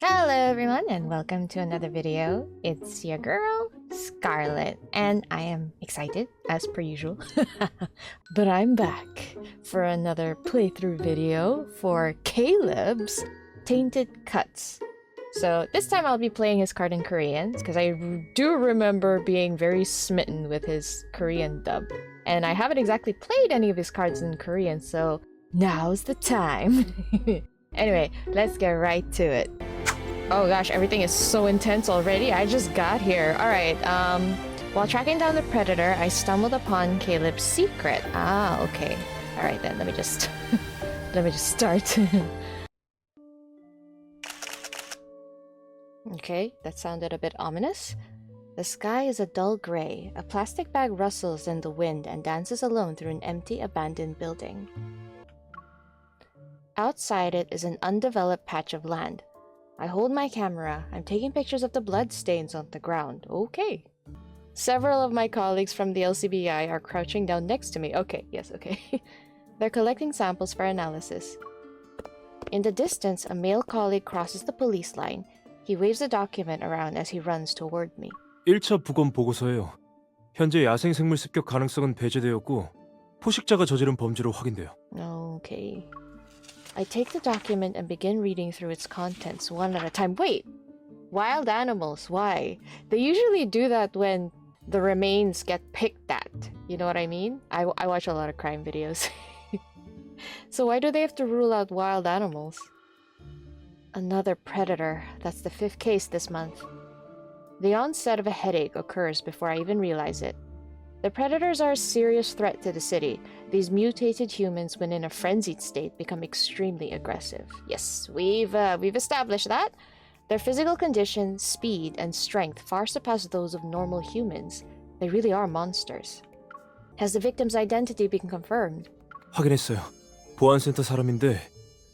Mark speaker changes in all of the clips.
Speaker 1: Hello everyone and welcome to another video. It's your girl, Scarlett, and I am excited as per usual. But I'm back for another playthrough video for Caleb's Tainted Cuts. So this time I'll be playing his card in Korean because I do remember being very smitten with his Korean dub. And I haven't exactly played any of his cards in Korean, so now's the time. Anyway, let's get right to it. Oh gosh, everything is so intense already. I just got here. Alright, while tracking down the Predator, I stumbled upon Caleb's secret. Ah, okay. Alright then, let me just start. Okay, that sounded a bit ominous. The sky is a dull gray. A plastic bag rustles in the wind and dances alone through an empty, abandoned building. Outside it is an undeveloped patch of land. I hold my camera. I'm taking pictures of the blood stains on the ground. Okay. Several of my colleagues from the LCBI are crouching down next to me. Okay, yes, okay. They're collecting samples for analysis. In the distance, a male colleague crosses the police line. He waves a document around as he runs toward me.
Speaker 2: 1차 부검 보고서예요. 현재 야생생물 습격 가능성은 배제되었고 포식자가 저지른 범죄로 확인돼요.
Speaker 1: Okay. I take the document and begin reading through its contents one at a time. Wait! Wild animals, why? They usually do that when the remains get picked at. You know what I mean? I watch a lot of crime videos. So why do they have to rule out wild animals? Another predator. That's the 5th case this month. The onset of a headache occurs before I even realize it. The predators are a serious threat to the city. These mutated humans, when in a frenzied state, become extremely aggressive. Yes, we've established that. Their physical condition, speed, and strength far surpass those of normal humans. They really are monsters. Has the victim's identity been confirmed?
Speaker 2: 확인했어요. 보안센터 사람인데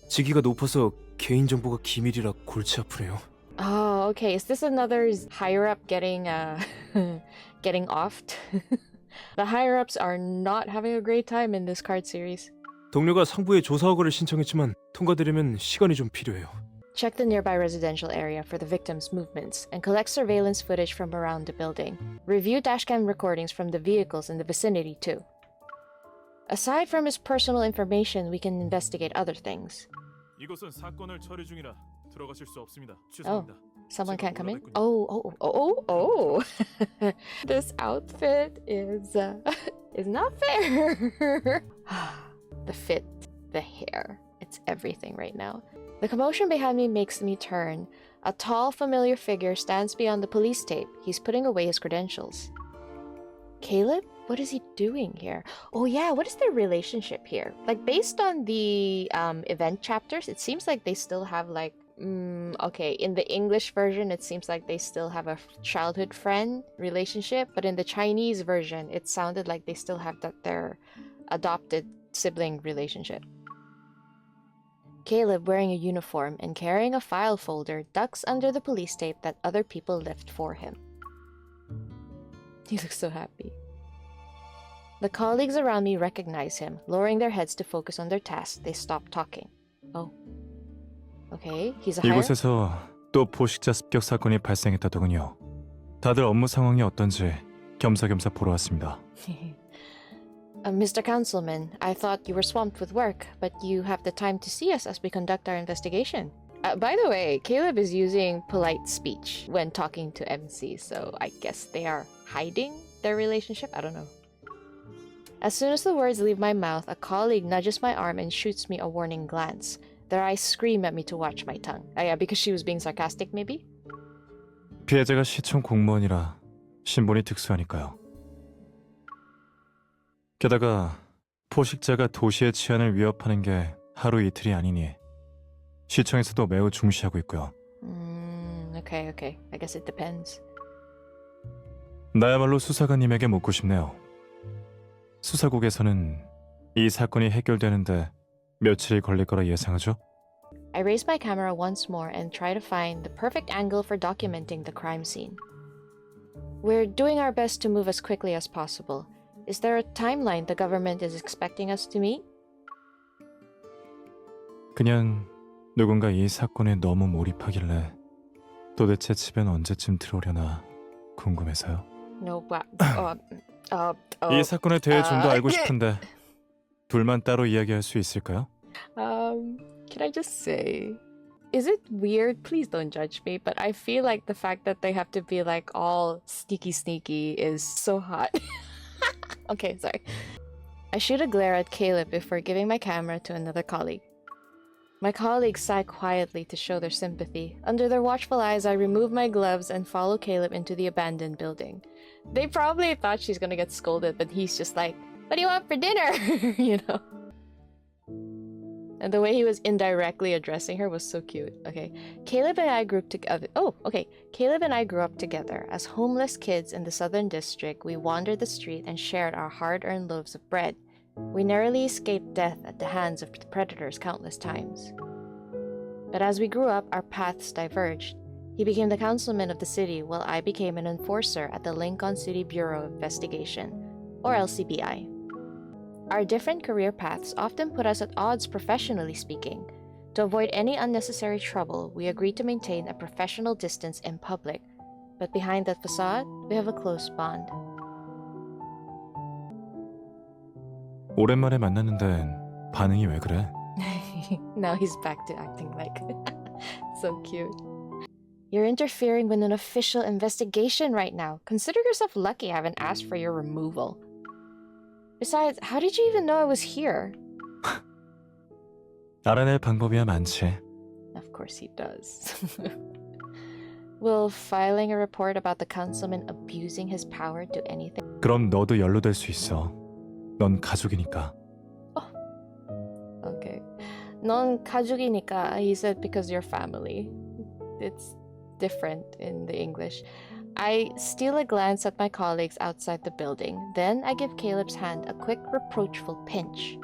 Speaker 2: 직위가 높아서 개인정보가 기밀이라 골치 아프네요.
Speaker 1: Oh, okay. Is this another higher up getting getting offed? The higher-ups are not having a great time in this card series.
Speaker 2: 동료가 상부에 조사 허가를 신청했지만 통과되려면 시간이 좀 필요해요.
Speaker 1: Check the nearby residential area for the victim's movements and collect surveillance footage from around the building. Review dashcam recordings from the vehicles in the vicinity too. Aside from his personal information, we can investigate other things.
Speaker 2: 이곳은 사건을 처리 중이라 들어가실 수 없습니다.
Speaker 1: 죄송합니다. Someone can't come in? Oh. This outfit is not fair. The fit, the hair, it's everything right now. The commotion behind me makes me turn. A tall, familiar figure stands beyond the police tape. He's putting away his credentials. Caleb? What is he doing here? Oh yeah, what is their relationship here? Like, based on the event chapters, it seems like they still have like okay, in the English version, it seems like they still have a childhood friend relationship, but in the Chinese version, it sounded like they still have their adopted sibling relationship. Caleb, wearing a uniform and carrying a file folder, ducks under the police tape that other people left for him. He looks so happy. The colleagues around me recognize him. Lowering their heads to focus on their task, they stop talking. Oh. Okay, he's a hire?
Speaker 3: 이곳에서 또 포식자 습격 사건이 발생했다더군요. 다들 업무 상황이 어떤지 겸사겸사 보러 왔습니다.
Speaker 1: Mr. Councilman, I thought you were swamped with work, but you have the time to see us as we conduct our investigation. By the way, Caleb is using polite speech when talking to MC, so I guess they are hiding their relationship? I don't know. As soon as the words leave my mouth, a colleague nudges my arm and shoots me a warning glance. Their eyes scream at me to watch my tongue. Yeah, because she was being sarcastic, maybe?
Speaker 3: 피해자가 시청 공무원이라 신분이 특수하니까요. 게다가 포식자가 도시의 치안을 위협하는 게 하루 이틀이 아니니 시청에서도 매우 중시하고 있고요.
Speaker 1: Okay. I guess it depends.
Speaker 3: 나야말로 수사관님에게 묻고 싶네요. 수사국에서는 이 사건이 해결되는데 며칠이 걸릴 거라 예상하죠?
Speaker 1: I raise my camera once more and try to find the perfect angle for documenting the crime scene. We're doing our best to move as quickly as possible. Is there a timeline the government is expecting us to meet?
Speaker 3: 그냥 누군가 이 사건에 너무 몰입하길래 도대체 집엔 언제쯤 들어오려나 궁금해서요.
Speaker 1: No, but
Speaker 3: 이 사건에 대해 좀 더 알고 싶은데 둘만 따로 이야기할 수 있을까요?
Speaker 1: Can I just say, is it weird? Please don't judge me, but I feel like the fact that they have to be like all sneaky is so hot. Okay, sorry. I shoot a glare at Caleb before giving my camera to another colleague. My colleagues sigh quietly to show their sympathy. Under their watchful eyes, I remove my gloves and follow Caleb into the abandoned building. They probably thought she's gonna get scolded, but he's just like, "What do you want for dinner?" You know? And the way he was indirectly addressing her was so cute. Okay, Caleb and I grew up together. Caleb and I grew up together. As homeless kids in the Southern District, we wandered the street and shared our hard-earned loaves of bread. We narrowly escaped death at the hands of predators countless times. But as we grew up, our paths diverged. He became the councilman of the city, while I became an enforcer at the Lincoln City Bureau of Investigation, or LCBI. Our different career paths often put us at odds professionally speaking. To avoid any unnecessary trouble, we agreed to maintain a professional distance in public, but behind that facade, we have a close bond.
Speaker 3: 오랜만에 만났는데 반응이 왜 그래?
Speaker 1: Now he's back to acting like so cute. You're interfering with an official investigation right now. Consider yourself lucky I haven't asked for your removal. Besides, how did you even know I was here?
Speaker 3: 알아낼 방법이야 많지.
Speaker 1: Of course he does. Will filing a report about the councilman abusing his power do anything?
Speaker 3: 그럼 너도 연루될 수 있어. 넌 가족이니까.
Speaker 1: Okay. 넌 가족이니까, he said, because you're family. It's different in the English. I steal a glance at my colleagues outside the building. Then I give Caleb's hand a quick, reproachful pinch.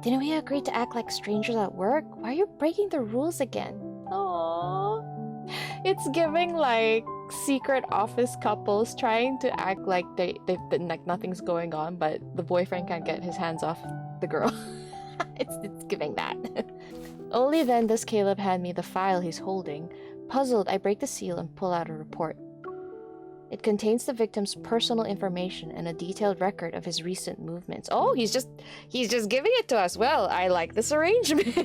Speaker 1: Didn't we agree to act like strangers at work? Why are you breaking the rules again? Aww. It's giving like secret office couples trying to act like they've been like nothing's going on, but the boyfriend can't get his hands off the girl. It's giving that. Only then does Caleb hand me the file he's holding. Puzzled, I break the seal and pull out a report. It contains the victim's personal information and a detailed record of his recent movements. Oh, he's just giving it to us. Well, I like this arrangement.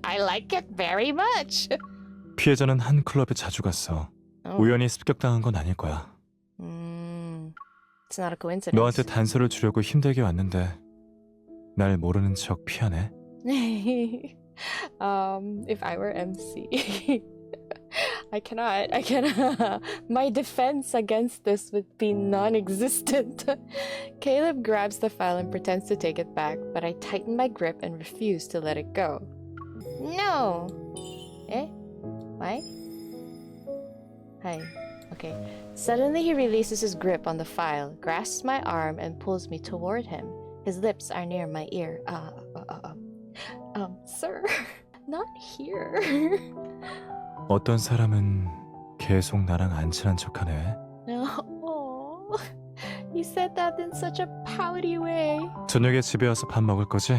Speaker 1: I like it very much.
Speaker 3: 피해자는 한 클럽에 자주 갔어. 우연히 습격당한 건 아닐 거야.
Speaker 1: It's not a coincidence.
Speaker 3: 너한테 단서를 주려고 힘들게 왔는데 날 모르는 척 피하네.
Speaker 1: If I were MC, I cannot. My defense against this would be non-existent. Caleb grabs the file and pretends to take it back, but I tighten my grip and refuse to let it go. No. Eh? Why? Hi. Okay. Suddenly he releases his grip on the file, grasps my arm, and pulls me toward him. His lips are near my ear. Sir, not here.
Speaker 3: 어떤 사람은 계속 나랑 안 친한 척하네.
Speaker 1: Oh, he said that in such a pouty way.
Speaker 3: 저녁에 집에 와서 밥 먹을 거지?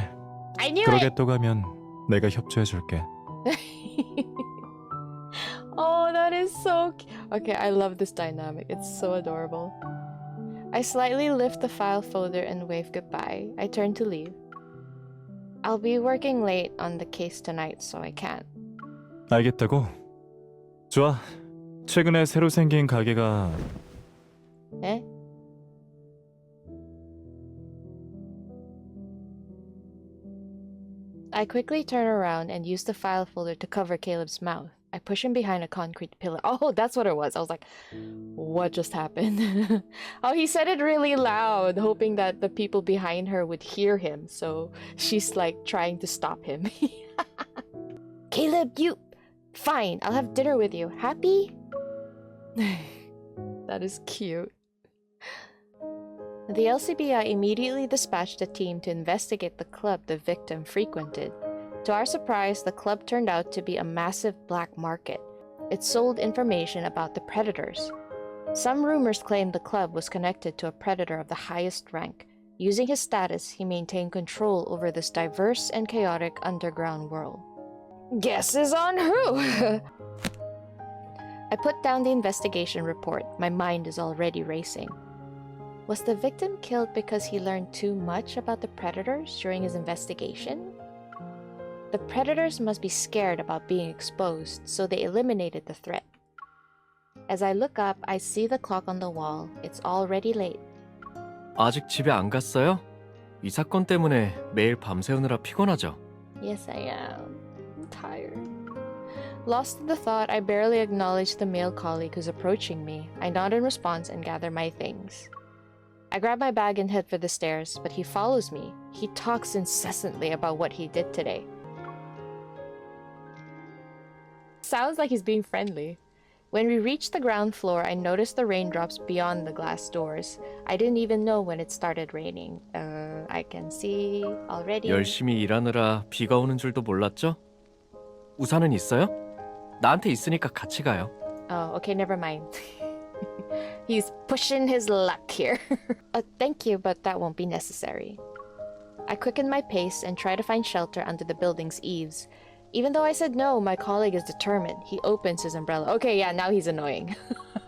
Speaker 1: I knew
Speaker 3: 그러게
Speaker 1: it.
Speaker 3: 또 가면 내가 협조해 줄게.
Speaker 1: Oh, that is so cute. Okay, I love this dynamic. It's so adorable. I slightly lift the file folder and wave goodbye. I turn to leave. I'll be working late on the case tonight, so I can't.
Speaker 3: 알겠다고? 좋아. 최근에 새로 생긴 가게가...
Speaker 1: Eh? I quickly turn around and use the file folder to cover Caleb's mouth. I push him behind a concrete pillar. Oh, that's what it was. I was like, what just happened? Oh, he said it really loud, hoping that the people behind her would hear him. So she's like trying to stop him. Caleb, you... Fine, I'll have dinner with you. Happy? That is cute. The LCBI immediately dispatched a team to investigate the club the victim frequented. To our surprise, the club turned out to be a massive black market. It sold information about the predators. Some rumors claimed the club was connected to a predator of the highest rank. Using his status, he maintained control over this diverse and chaotic underground world. Guesses on who? I put down the investigation report. My mind is already racing. Was the victim killed because he learned too much about the predators during his investigation? The predators must be scared about being exposed, so they eliminated the threat. As I look up, I see the clock on the wall. It's already late.
Speaker 4: 아직 집에 안 갔어요? 이 사건 때문에 매일 밤새우느라 피곤하죠?
Speaker 1: Yes, I am. I'm tired. Lost in the thought, I barely acknowledge the male colleague who's approaching me. I nod in response and gather my things. I grab my bag and head for the stairs, but he follows me. He talks incessantly about what he did today. Sounds like he's being friendly. When we reach the ground floor, I notice the raindrops beyond the glass doors. I didn't even know when it started raining. I can see already.
Speaker 4: 열심히 일하느라 비가 오는 줄도 몰랐죠? 우산은 있어요? 나한테 있으니까 같이 가요.
Speaker 1: Oh, okay, never mind. He's pushing his luck here. Thank you, but that won't be necessary. I quicken my pace and try to find shelter under the building's eaves. Even though I said no, my colleague is determined. He opens his umbrella. Okay, yeah, now he's annoying.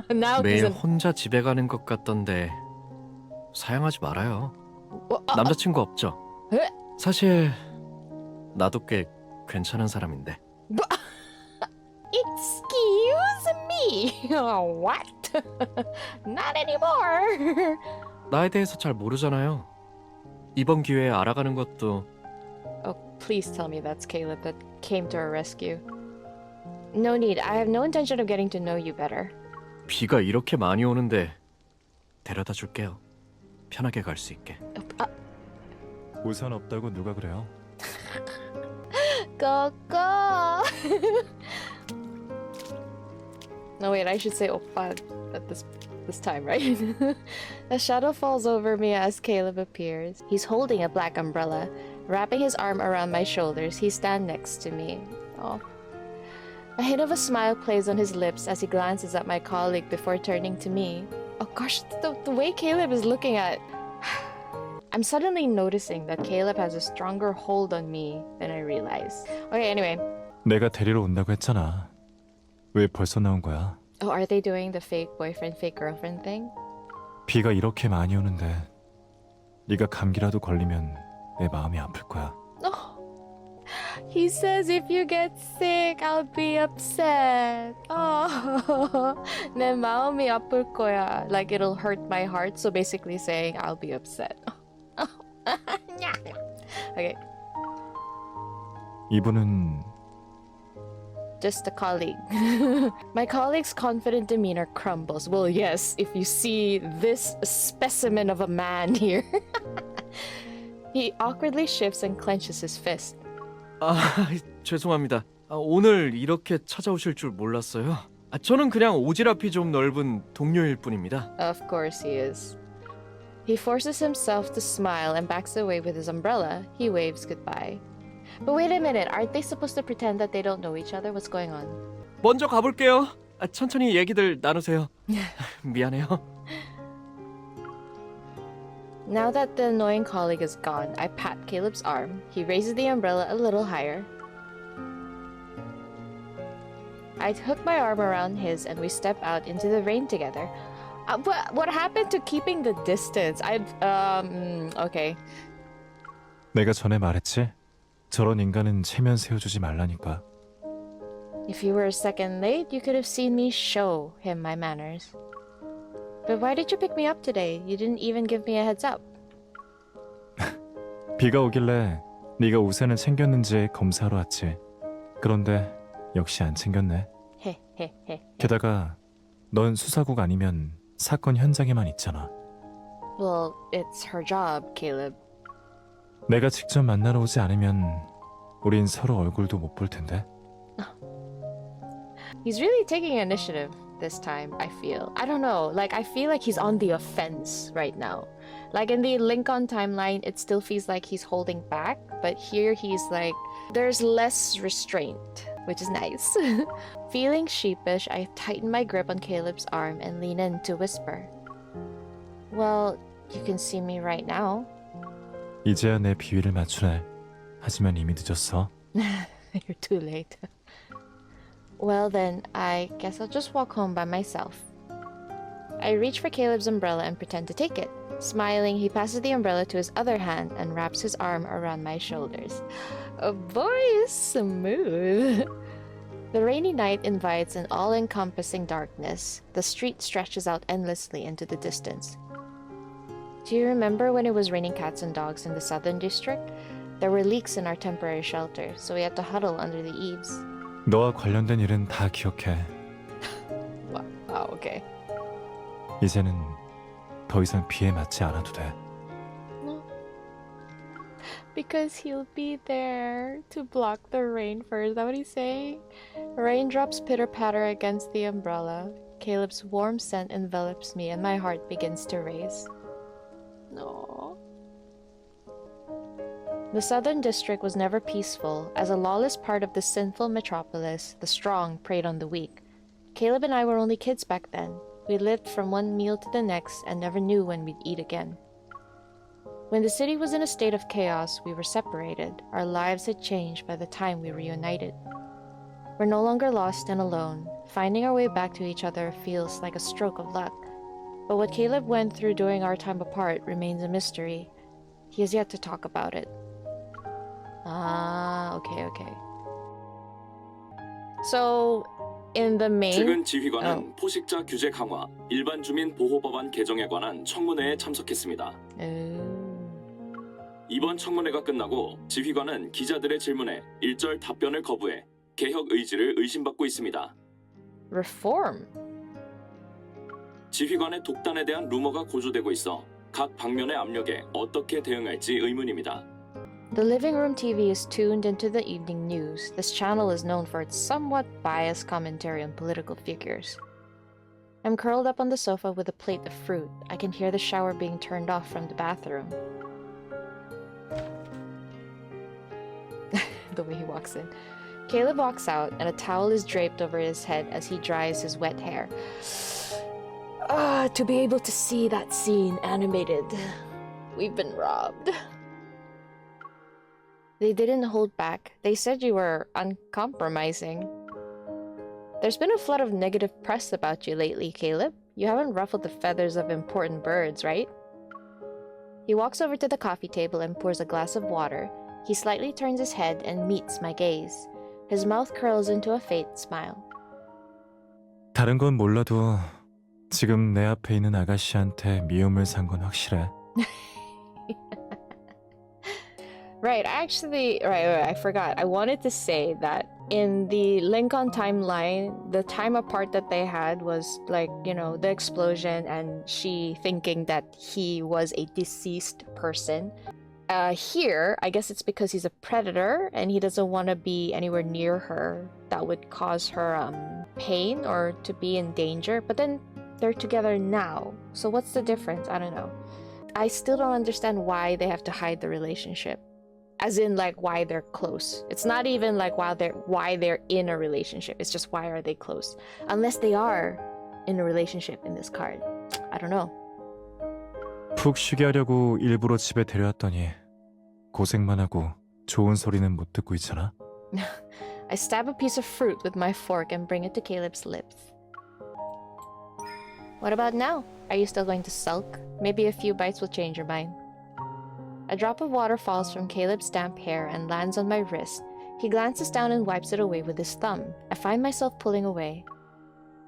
Speaker 1: Now he's
Speaker 4: 매일 혼자 집에 가는 것 같던데 사양하지 말아요. 남자친구 없죠?
Speaker 1: 에?
Speaker 4: 사실 나도 꽤 괜찮은 사람인데.
Speaker 1: Excuse me? What? Not anymore.
Speaker 4: 나에 대해서 잘 모르잖아요. 이번 기회에 알아가는 것도.
Speaker 1: Oh, please tell me that's Caleb that came to our rescue. No need. I have no intention of getting to know you better.
Speaker 4: 비가 이렇게 많이 오는데 데려다 줄게요. 편하게 갈 수 있게.
Speaker 3: 우산 없다고 누가 그래요?
Speaker 1: Go, go! No, wait, I should say oppa at this time, right? A shadow falls over me as Caleb appears. He's holding a black umbrella. Wrapping his arm around my shoulders, he stands next to me. Oh. A hint of a smile plays on his lips as he glances at my colleague before turning to me. Oh gosh, the way Caleb is looking at... I'm suddenly noticing that Caleb has a stronger hold on me than I realized. Okay, anyway.
Speaker 3: 내가 데리러 온다고 했잖아. 왜 벌써 나온 거야?
Speaker 1: Oh, are they doing the fake boyfriend, fake girlfriend thing?
Speaker 3: 비가 이렇게 많이 오는데 네가 감기라도 걸리면 내 마음이 아플 거야.
Speaker 1: Oh. He says if you get sick, I'll be upset. Oh, 내 마음이 아플 거야. Like it'll hurt my heart. So basically saying I'll be upset. Okay.
Speaker 3: 이분은
Speaker 1: Just a colleague. My colleague's confident demeanor crumbles. Well, yes, if you see this specimen of a man here. He awkwardly shifts and clenches his fist.
Speaker 4: 죄송합니다. 오늘 이렇게 찾아오실 줄 몰랐어요. 저는 그냥 오지랖이 좀 넓은 동료일 뿐입니다.
Speaker 1: Of course he is. He forces himself to smile and backs away with his umbrella. He waves goodbye. But wait a minute, aren't they supposed to pretend that they don't know each other? What's going on?
Speaker 4: 먼저 가볼게요. 천천히 얘기들 나누세요. 미안해요.
Speaker 1: Now that the annoying colleague is gone, I pat Caleb's arm. He raises the umbrella a little higher. I hook my arm around his and we step out into the rain together. What happened to keeping the distance? Okay.
Speaker 3: 내가 전에 말했지? 저런 인간은 체면 세워주지 말라니까.
Speaker 1: If you were a second late, you could have seen me show him my manners. But why did you pick me up today? You didn't even give me a heads up.
Speaker 3: 비가 오길래 네가 우산을 챙겼는지 검사하러 왔지. 그런데 역시 안 챙겼네.
Speaker 1: 헤헤헤.
Speaker 3: 게다가 넌 수사국 아니면 사건 현장에만 있잖아.
Speaker 1: Well, it's her job, Caleb.
Speaker 3: 내가 직접 만나러 오지 않으면 우린 서로 얼굴도 못 볼 텐데.
Speaker 1: He's really taking initiative this time, I feel. I don't know, like I feel like he's on the offense right now. Like in the Lincoln timeline, it still feels like he's holding back, but here he's like, there's less restraint, which is nice. Feeling sheepish, I tighten my grip on Caleb's arm and lean in to whisper. Well, you can see me right now.
Speaker 3: 이제야 내 비위를 맞추네. 하지만 이미 늦었어.
Speaker 1: You're too late. Well then, I guess I'll just walk home by myself. I reach for Caleb's umbrella and pretend to take it. Smiling, he passes the umbrella to his other hand and wraps his arm around my shoulders. Oh boy, is smooth. The rainy night invites an all-encompassing darkness. The street stretches out endlessly into the distance. Do you remember when it was raining cats and dogs in the southern district? There were leaks in our temporary shelter, so we had to huddle under the eaves.
Speaker 3: 너와 관련된 일은 다 기억해.
Speaker 1: Wow, okay.
Speaker 3: 이제는 더 이상 비에 맞지 않아도 돼.
Speaker 1: Because he'll be there to block the rain first. Is that what he's saying? Raindrops pitter-patter against the umbrella. Caleb's warm scent envelops me and my heart begins to race. No. The southern district was never peaceful. As a lawless part of the sinful metropolis, the strong preyed on the weak. Caleb and I were only kids back then. We lived from one meal to the next and never knew when we'd eat again. When the city was in a state of chaos, we were separated. Our lives had changed by the time we reunited. We're no longer lost and alone. Finding our way back to each other feels like a stroke of luck. But what Caleb went through during our time apart remains a mystery. He has yet to talk about it. Ah, okay. So, in the main...
Speaker 5: 최근 지휘관은 포식자 규제 강화, 일반 주민 보호 법안 개정에 관한 청문회에 참석했습니다. 이번 청문회가 끝나고 지휘관은 기자들의 질문에 일절 답변을 거부해 개혁 의지를 의심받고 있습니다.
Speaker 1: Reform.
Speaker 5: 지휘관의 독단에 대한 루머가 고조되고 있어 각 방면의 압력에 어떻게 대응할지 의문입니다.
Speaker 1: The living room TV is tuned into the evening news. This channel is known for its somewhat biased commentary on political figures. I'm curled up on the sofa with a plate of fruit. I can hear the shower being turned off from the bathroom. The way he walks in. Caleb walks out, and a towel is draped over his head as he dries his wet hair. To be able to see that scene animated. We've been robbed. They didn't hold back. They said you were uncompromising. There's been a flood of negative press about you lately, Caleb. You haven't ruffled the feathers of important birds, right? He walks over to the coffee table and pours a glass of water. He slightly turns his head and meets my gaze. His mouth curls into a faint smile.
Speaker 3: 다른 건 몰라도 지금 내 앞에 있는 아가씨한테 미움을 산 건 확실해.
Speaker 1: Right, actually, I forgot. I wanted to say that in the Lincoln timeline, the time apart that they had was like, the explosion and she thinking that he was a deceased person. Here, I guess it's because he's a predator and he doesn't want to be anywhere near her that would cause her pain or to be in danger. But then they're together now. So what's the difference? I don't know. I still don't understand why they have to hide the relationship. As in, like, why they're close. It's not even like why they're in a relationship. It's just why are they close? Unless they are in a relationship in this card. I don't know.
Speaker 3: 푹 쉬게 하려고 일부러 집에 데려왔더니 고생만 하고 좋은 소리는 못 듣고 있잖아.
Speaker 1: I stab a piece of fruit with my fork and bring it to Caleb's lips. What about now? Are you still going to sulk? Maybe a few bites will change your mind. A drop of water falls from Caleb's damp hair and lands on my wrist. He glances down and wipes it away with his thumb. I find myself pulling away.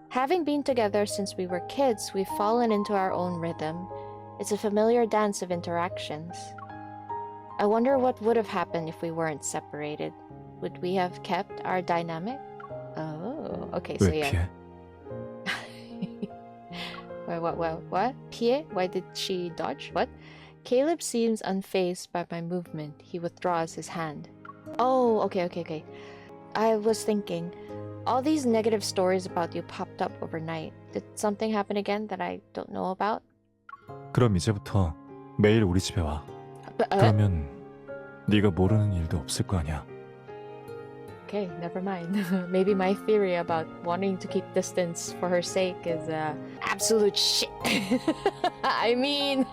Speaker 1: Having been together since we were kids, we've fallen into our own rhythm. It's a familiar dance of interactions. I wonder what would have happened if we weren't separated. Would we have kept our dynamic? Oh, okay, so
Speaker 3: 왜
Speaker 1: yeah.
Speaker 3: 피해?
Speaker 1: What? 피해? Why did she dodge? What? Caleb seems unfazed by my movement. He withdraws his hand. Oh, okay. I was thinking, all these negative stories about you popped up overnight. Did something happen again that I don't know about?
Speaker 3: 그럼 이제부터 매일 우리 집에 와. 그러면 네가 모르는 일도 없을 거 아니야.
Speaker 1: Okay, never mind. Maybe my theory about wanting to keep distance for her sake is absolute shit. I mean,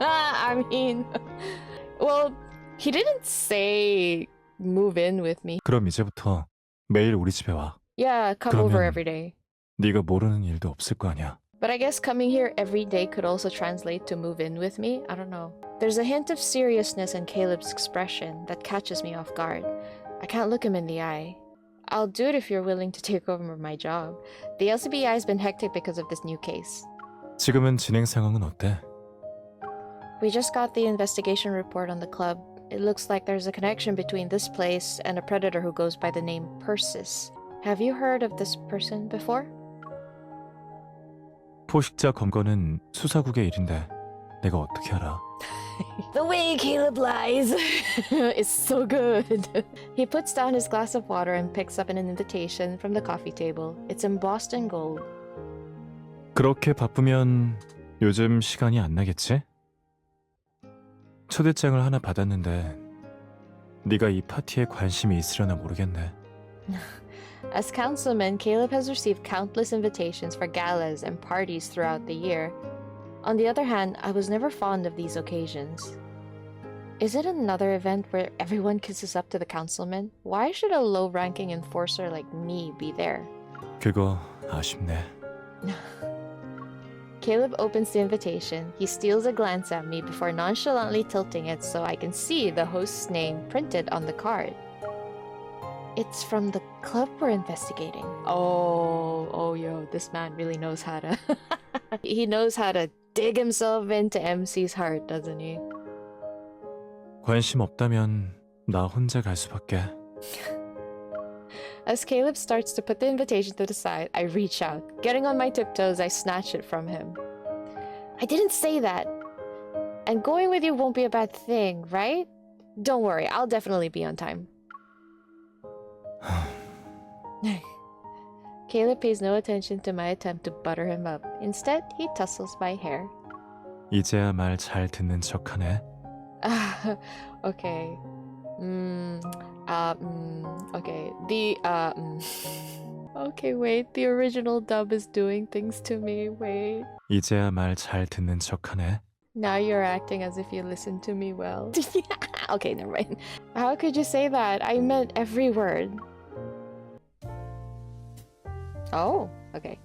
Speaker 1: well, he didn't say move in with me.
Speaker 3: 그럼 이제부터 매일 우리 집에 와.
Speaker 1: Yeah, come over
Speaker 3: 그러면-
Speaker 1: every day.
Speaker 3: 네가 모르는 일도 없을 거 아니야.
Speaker 1: But I guess coming here every day could also translate to move in with me. I don't know. There's a hint of seriousness in Caleb's expression that catches me off guard. I can't look him in the eye. I'll do it if you're willing to take over my job. The LCBI has been hectic because of this new case.
Speaker 3: 지금은 진행 상황은 어때?
Speaker 1: We just got the investigation report on the club. It looks like there's a connection between this place and a predator who goes by the name Persis. Have you heard of this person before?
Speaker 3: 포식자 검거는 수사국의 일인데 내가 어떻게 알아?
Speaker 1: The way Caleb lies is so good. He puts down his glass of water and picks up an invitation from the coffee table. It's embossed in gold.
Speaker 3: 그렇게 바쁘면 요즘 시간이 안 나겠지? 초대장을 하나 받았는데 네가 이 파티에 관심이 있으려나 모르겠네.
Speaker 1: As councilman, Caleb has received countless invitations for galas and parties throughout the year. On the other hand, I was never fond of these occasions. Is it another event where everyone kisses up to the councilman? Why should a low-ranking enforcer like me be there?
Speaker 3: 그거 아쉽네.
Speaker 1: Caleb opens the invitation. He steals a glance at me before nonchalantly tilting it so I can see the host's name printed on the card. It's from the club we're investigating. Oh, yo, this man really knows how to... He knows how to dig himself into MC's heart, doesn't he?
Speaker 3: 관심 없다면 나 혼자 갈 수밖에.
Speaker 1: As Caleb starts to put the invitation to the side, I reach out. Getting on my tiptoes, I snatch it from him. I didn't say that. And going with you won't be a bad thing, right? Don't worry, I'll definitely be on time. Caleb pays no attention to my attempt to butter him up. Instead, he tussles my hair.
Speaker 3: 이제야 말 잘 듣는 척하네.
Speaker 1: Okay. Okay. Okay, wait. The original dub is doing things to me. Wait.
Speaker 3: 이제야 말 잘 듣는 척하네.
Speaker 1: Now you're acting as if you listened to me well. Okay, never mind. How could you say that? I meant every word. Oh, okay.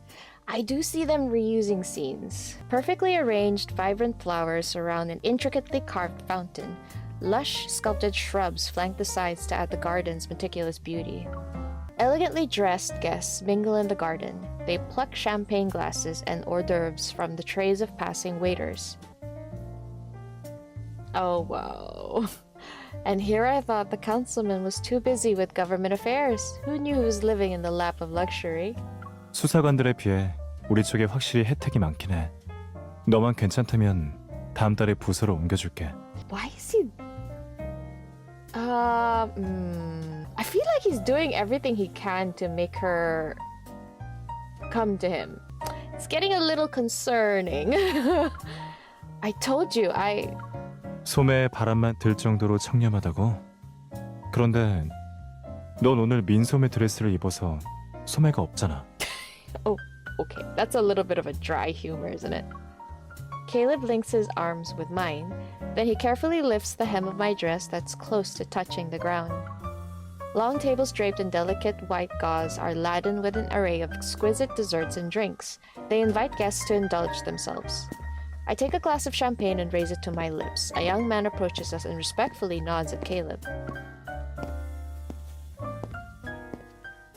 Speaker 1: I do see them reusing scenes. Perfectly arranged, vibrant flowers surround an intricately carved fountain. Lush, sculpted shrubs flank the sides to add the garden's meticulous beauty. Elegantly dressed guests mingle in the garden. They pluck champagne glasses and hors d'oeuvres from the trays of passing waiters. Oh, wow. And here I thought the councilman was too busy with government affairs. Who knew he was living in the lap of luxury?
Speaker 3: 수사관들에 비해 우리 쪽에 확실히 혜택이 많긴 해. 너만 괜찮다면 다음 달에 부서로 옮겨줄게.
Speaker 1: Why is he... I feel like he's doing everything he can to make her come to him. It's getting a little concerning. I told you,
Speaker 3: 소매에 바람만 들 정도로 청렴하다고? 그런데 넌 오늘 민소매 드레스를 입어서 소매가 없잖아.
Speaker 1: Oh, okay. That's a little bit of a dry humor, isn't it? Caleb links his arms with mine. Then he carefully lifts the hem of my dress that's close to touching the ground. Long tables draped in delicate white gauze are laden with an array of exquisite desserts and drinks. They invite guests to indulge themselves. I take a glass of champagne and raise it to my lips. A young man approaches us and respectfully nods at Caleb.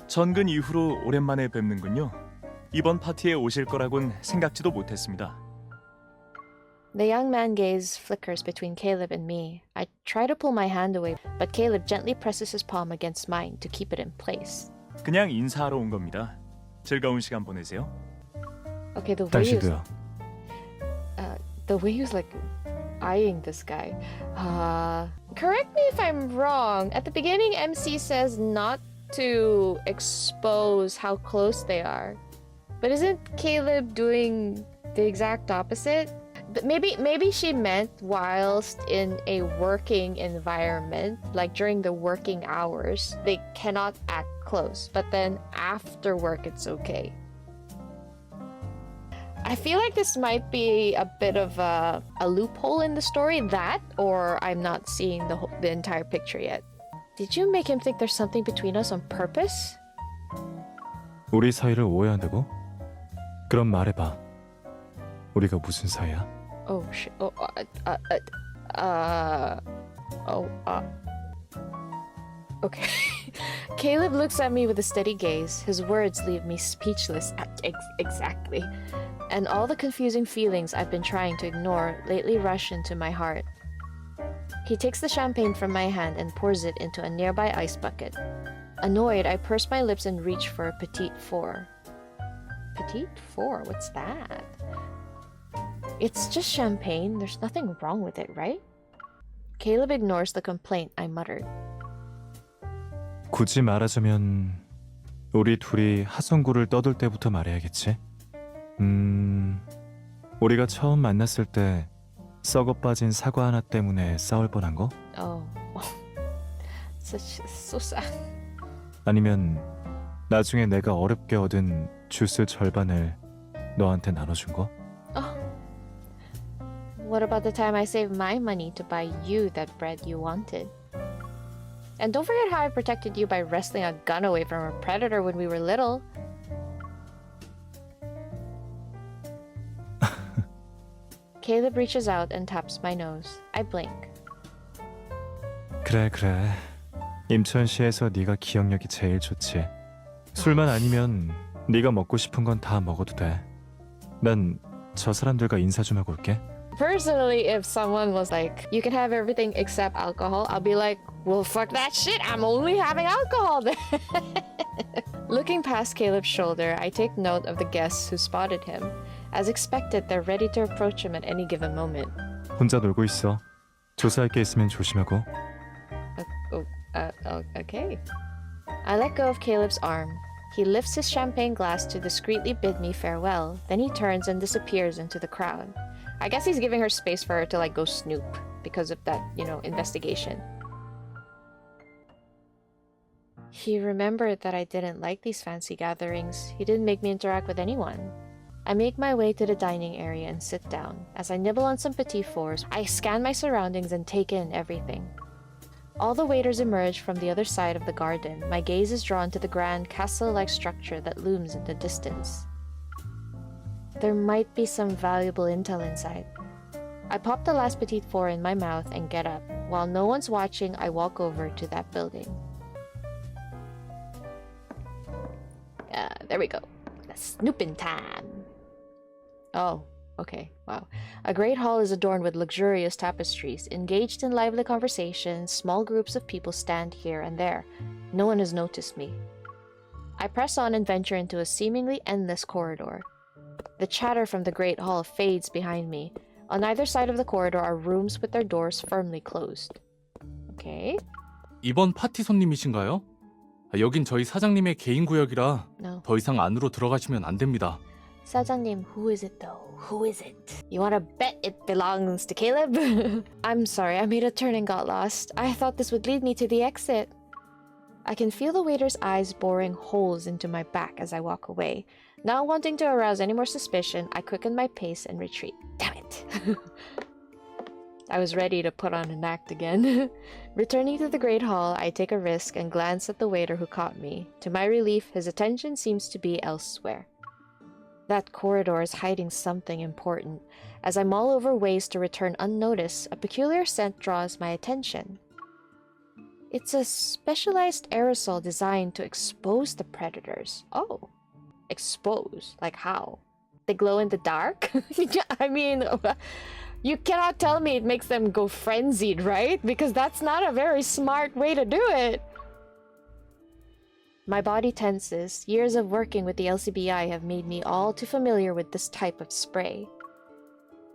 Speaker 6: 전근 이후로 오랜만에 뵙는군요. 이번 파티에 오실 거라곤 생각지도 못했습니다.
Speaker 1: The young man gaze flickers between Caleb and me. I try to pull my hand away, but Caleb gently presses his palm against mine to keep it in place.
Speaker 6: 그냥 인사하러 온 겁니다. 즐거운 시간 보내세요.
Speaker 1: Okay, the way he was,
Speaker 3: 당신도요.
Speaker 1: the way he was like eyeing this guy. Correct me if I'm wrong. At the beginning, MC says not to expose how close they are. But isn't Caleb doing the exact opposite? But maybe she meant whilst in a working environment, like during the working hours, they cannot act close. But then after work, it's okay. I feel like this might be a bit of a loophole in the story, that, or I'm not seeing the entire picture yet. Did you make him think there's something between us on purpose?
Speaker 3: 우리 사이를 오해한다고? 그럼 말해봐. 우리가 무슨 사이야?
Speaker 1: Oh shit. Okay. Caleb looks at me with a steady gaze. His words leave me speechless. Exactly. And all the confusing feelings I've been trying to ignore lately rush into my heart. He takes the champagne from my hand and pours it into a nearby ice bucket. Annoyed, I purse my lips and reach for a petite four. Petite four? What's that? It's just champagne. There's nothing wrong with it, right? Caleb ignores the complaint I muttered.
Speaker 3: 굳이 말하자면 우리 둘이 하성구를 떠들 때부터 말해야겠지? 우리가 처음 만났을 때 썩어 빠진 사과 하나 때문에 싸울 뻔한 거?
Speaker 1: Oh. So sad.
Speaker 3: 아니면 나중에 내가 어렵게 얻은 주스 절반을 너한테 나눠준 거?
Speaker 1: Oh. What about the time I saved my money to buy you that bread you wanted? And don't forget how I protected you by wrestling a gun away from a predator when we were little. Caleb reaches out and taps my nose. I blink.
Speaker 3: 그래. 임천시에서 네가 기억력이 제일 좋지. 술만 아니면 네가 먹고 싶은 건 다 먹어도 돼. 난 저 사람들과 인사 좀 하고 올게.
Speaker 1: Personally, if someone was like, you can have everything except alcohol, I'll be like, well, fuck that shit. I'm only having alcohol then. Looking past Caleb's shoulder, I take note of the guests who spotted him. As expected, they're ready to approach him at any given moment.
Speaker 3: 혼자 놀고 있어. 조사할 게 있으면 조심하고.
Speaker 1: Okay. I let go of Caleb's arm. He lifts his champagne glass to discreetly bid me farewell. Then he turns and disappears into the crowd. I guess he's giving her space for her to like go snoop because of that, investigation. He remembered that I didn't like these fancy gatherings. He didn't make me interact with anyone. I make my way to the dining area and sit down. As I nibble on some petit fours, I scan my surroundings and take in everything. All the waiters emerge from the other side of the garden. My gaze is drawn to the grand castle-like structure that looms in the distance. There might be some valuable intel inside. I pop the last petite four in my mouth and get up. While no one's watching, I walk over to that building. There we go. Snooping time. Oh, okay. Wow. A great hall is adorned with luxurious tapestries. Engaged in lively conversation, small groups of people stand here and there. No one has noticed me. I press on and venture into a seemingly endless corridor. The chatter from the great hall fades behind me. On either side of the corridor are rooms with their doors firmly closed. Okay.
Speaker 7: 이번 파티 손님이신가요? 여긴 저희 사장님의 개인 구역이라
Speaker 1: No.
Speaker 7: 더 이상 안으로 들어가시면 안 됩니다.
Speaker 1: Sajannim, who is it though? Who is it? You wanna bet it belongs to Caleb? I'm sorry, I made a turn and got lost. I thought this would lead me to the exit. I can feel the waiter's eyes boring holes into my back as I walk away. Not wanting to arouse any more suspicion, I quicken my pace and retreat. Damn it! I was ready to put on an act again. Returning to the Great Hall, I take a risk and glance at the waiter who caught me. To my relief, his attention seems to be elsewhere. That corridor is hiding something important. As I mull over ways to return unnoticed, a peculiar scent draws my attention. It's a specialized aerosol designed to expose the predators. Oh. Expose? Like how? They glow in the dark? I mean, you cannot tell me it makes them go frenzied, right? Because that's not a very smart way to do it. My body tenses. Years of working with the LCBI have made me all too familiar with this type of spray.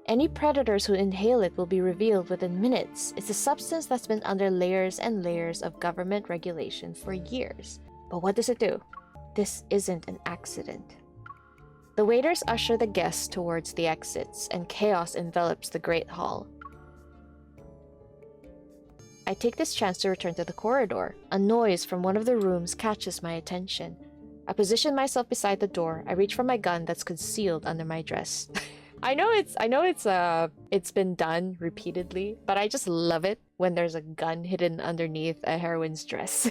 Speaker 1: Any predators who inhale it will be revealed within minutes. It's a substance that's been under layers and layers of government regulation for years. But what does it do? This isn't an accident. The waiters usher the guests towards the exits, and chaos envelops the Great Hall. I take this chance to return to the corridor. A noise from one of the rooms catches my attention. I position myself beside the door. I reach for my gun that's concealed under my dress. it's been done repeatedly, but I just love it when there's a gun hidden underneath a heroine's dress.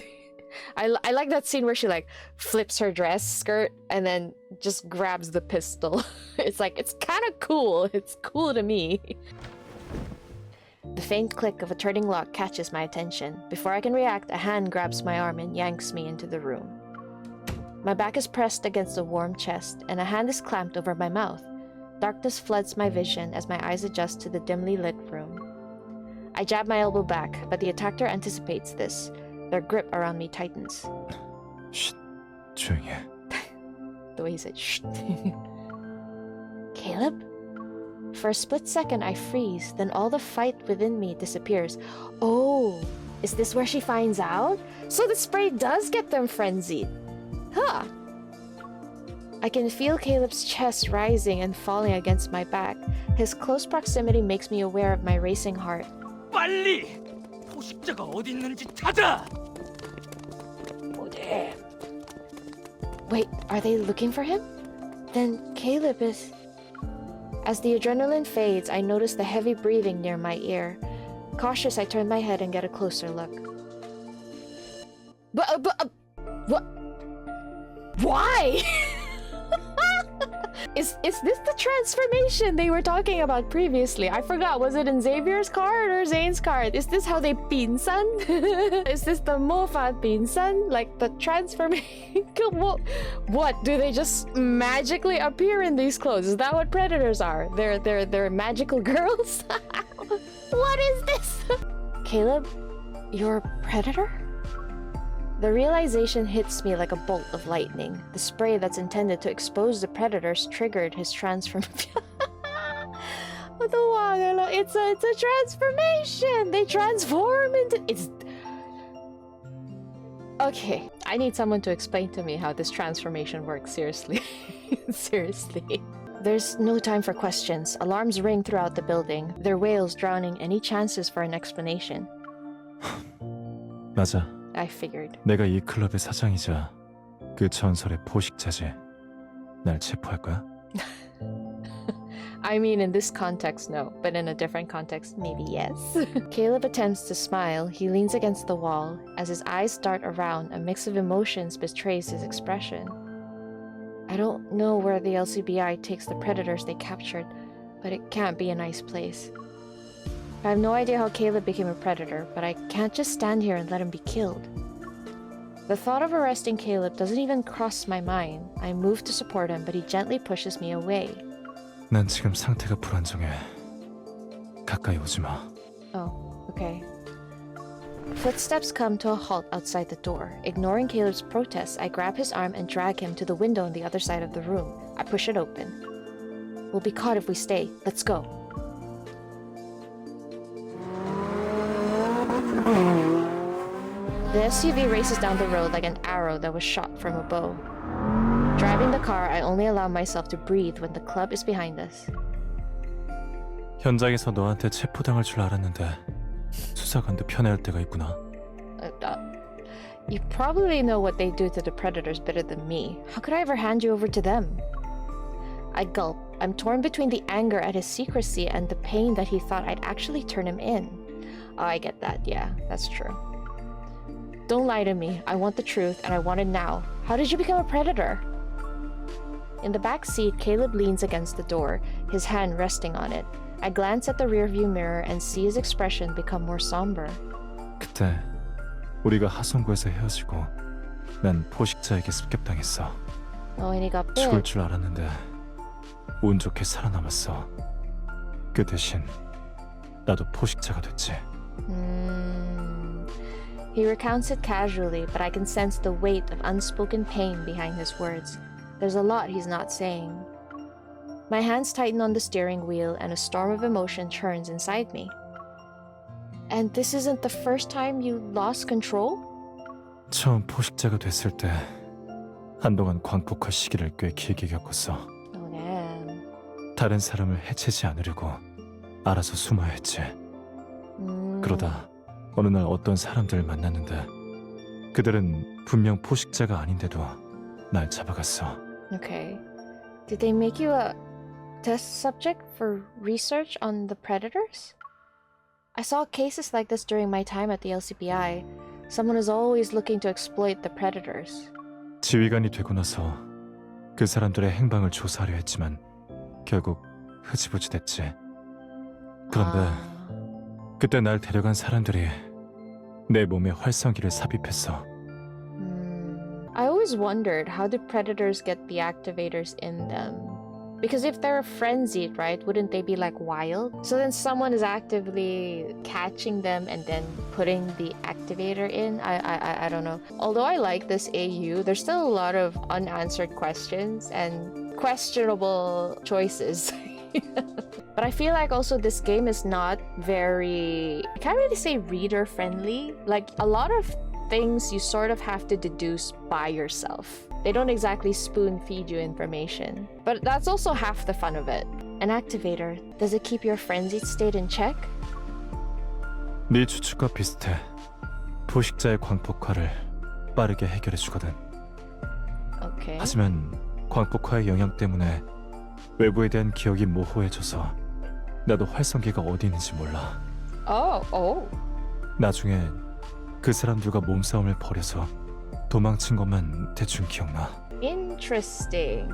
Speaker 1: I like that scene where she like flips her dress skirt and then just grabs the pistol. It's like, it's kind of cool. It's cool to me. The faint click of a turning lock catches my attention. Before I can react, a hand grabs my arm and yanks me into the room. My back is pressed against a warm chest, and a hand is clamped over my mouth. Darkness floods my vision as my eyes adjust to the dimly lit room. I jab my elbow back, but the attacker anticipates this. Their grip around me tightens.
Speaker 3: 쉿, 조용히 해.
Speaker 1: The way he said, shh. Caleb? For a split second, I freeze, then all the fight within me disappears. Oh, is this where she finds out? So the spray does get them frenzied. Huh. I can feel Caleb's chest rising and falling against my back. His close proximity makes me aware of my racing heart.
Speaker 8: 빨리! 포식자가 어디 있는지 찾아!
Speaker 1: 어디? Wait, are they looking for him? Then Caleb is... As the adrenaline fades, I notice the heavy breathing near my ear. Cautious, I turn my head and get a closer look. What? Why? Is this the transformation they were talking about previously? I forgot. Was it in Xavier's card or Zane's card? Is this how they pinsan? Is this the Mofat pinsan? Like the transformation? What? Do they just magically appear in these clothes? Is that what predators are? They're magical girls? What is this? Caleb, you're a predator? The realization hits me like a bolt of lightning. The spray that's intended to expose the predators triggered his transformation. It's a transformation! They transform into... It's... Okay, I need someone to explain to me how this transformation works, seriously. Seriously. There's no time for questions. Alarms ring throughout the building, their wails drowning any chances for an explanation.
Speaker 3: 맞아.
Speaker 1: I figured.
Speaker 3: 내가 이 클럽의 사장이자 그 전설의 포식자지. 날 체포할 거야?
Speaker 1: I mean, in this context, no. But in a different context, maybe yes. Caleb attempts to smile. He leans against the wall. As his eyes dart around, a mix of emotions betrays his expression. I don't know where the LCBI takes the predators they captured, but it can't be a nice place. I have no idea how Caleb became a predator, but I can't just stand here and let him be killed. The thought of arresting Caleb doesn't even cross my mind. I move to support him, but he gently pushes me away.
Speaker 3: 난 지금 상태가 불안정해. 가까이 오지 마.
Speaker 1: Oh, okay. Footsteps come to a halt outside the door. Ignoring Caleb's protests, I grab his arm and drag him to the window on the other side of the room. I push it open. We'll be caught if we stay. Let's go. The SUV races down the road like an arrow that was shot from a bow. Driving the car, I only allow myself to breathe when the club is behind us.
Speaker 3: 현장에서 너한테 체포당할 줄 알았는데 수사관도 편애할 때가 있구나.
Speaker 1: You probably know what they do to the predators better than me. How could I ever hand you over to them? I gulp. I'm torn between the anger at his secrecy and the pain that he thought I'd actually turn him in. Oh, I get that. Yeah, that's true. Don't lie to me. I want the truth, and I want it now. How did you become a predator? In the back seat, Caleb leans against the door, his hand resting on it. I glance at the rearview mirror and see his expression become more somber.
Speaker 3: 그때 우리가 하송구에서 헤어지고 난 포식자에게 습격당했어.
Speaker 1: Oh, and he got bit.
Speaker 3: 죽을 줄 알았는데 운 좋게 살아남았어. 그 대신 나도 포식자가 됐지.
Speaker 1: He recounts it casually, but I can sense the weight of unspoken pain behind his words. There's a lot he's not saying. My hands tighten on the steering wheel and a storm of emotion churns inside me. And this isn't the first time you lost control?
Speaker 3: 처음 포식자가 됐을 때 한동안 광폭한 시기를 꽤 길게 겪었어.
Speaker 1: Oh, damn.
Speaker 3: 다른 사람을 해치지 않으려고 알아서 숨어야 했지. 그러다 어느 날 어떤 사람들을 만났는데 그들은 분명 포식자가 아닌데도 날 잡아갔어.
Speaker 1: Okay. Did test subject for research on the predators? I saw cases like this during my time at the LCBI. Someone is always looking to exploit the predators.
Speaker 3: 지휘관이 되고 나서 그 사람들의 행방을 조사하려 했지만 결국 흐지부지 됐지. 그런데 그때 날 데려간 사람들이 내 몸에 활성기를 삽입했어.
Speaker 1: I always wondered, how do predators get the activators in them? Because if they're frenzied, right, wouldn't they be like wild? So then someone is actively catching them and then putting the activator in? I don't know. Although I like this AU, there's still a lot of unanswered questions and questionable choices. But I feel like also this game is not very, I can't really say reader friendly. Like a lot of things you sort of have to deduce by yourself. They don't exactly spoon feed you information. But that's also half the fun of it. An activator, does it keep your frenzied state in check?
Speaker 3: 네 추측과 비슷해. 포식자의 광폭화를 빠르게 해결해주거든.
Speaker 1: Okay.
Speaker 3: 하지만 광폭화의 영향 때문에 외부에 대한 기억이 모호해져서 나도 활성기가 어디 있는지 몰라.
Speaker 1: Oh.
Speaker 3: 나중에 그 사람들과 몸싸움을 벌여서 도망친 것만 대충 기억나.
Speaker 1: Interesting.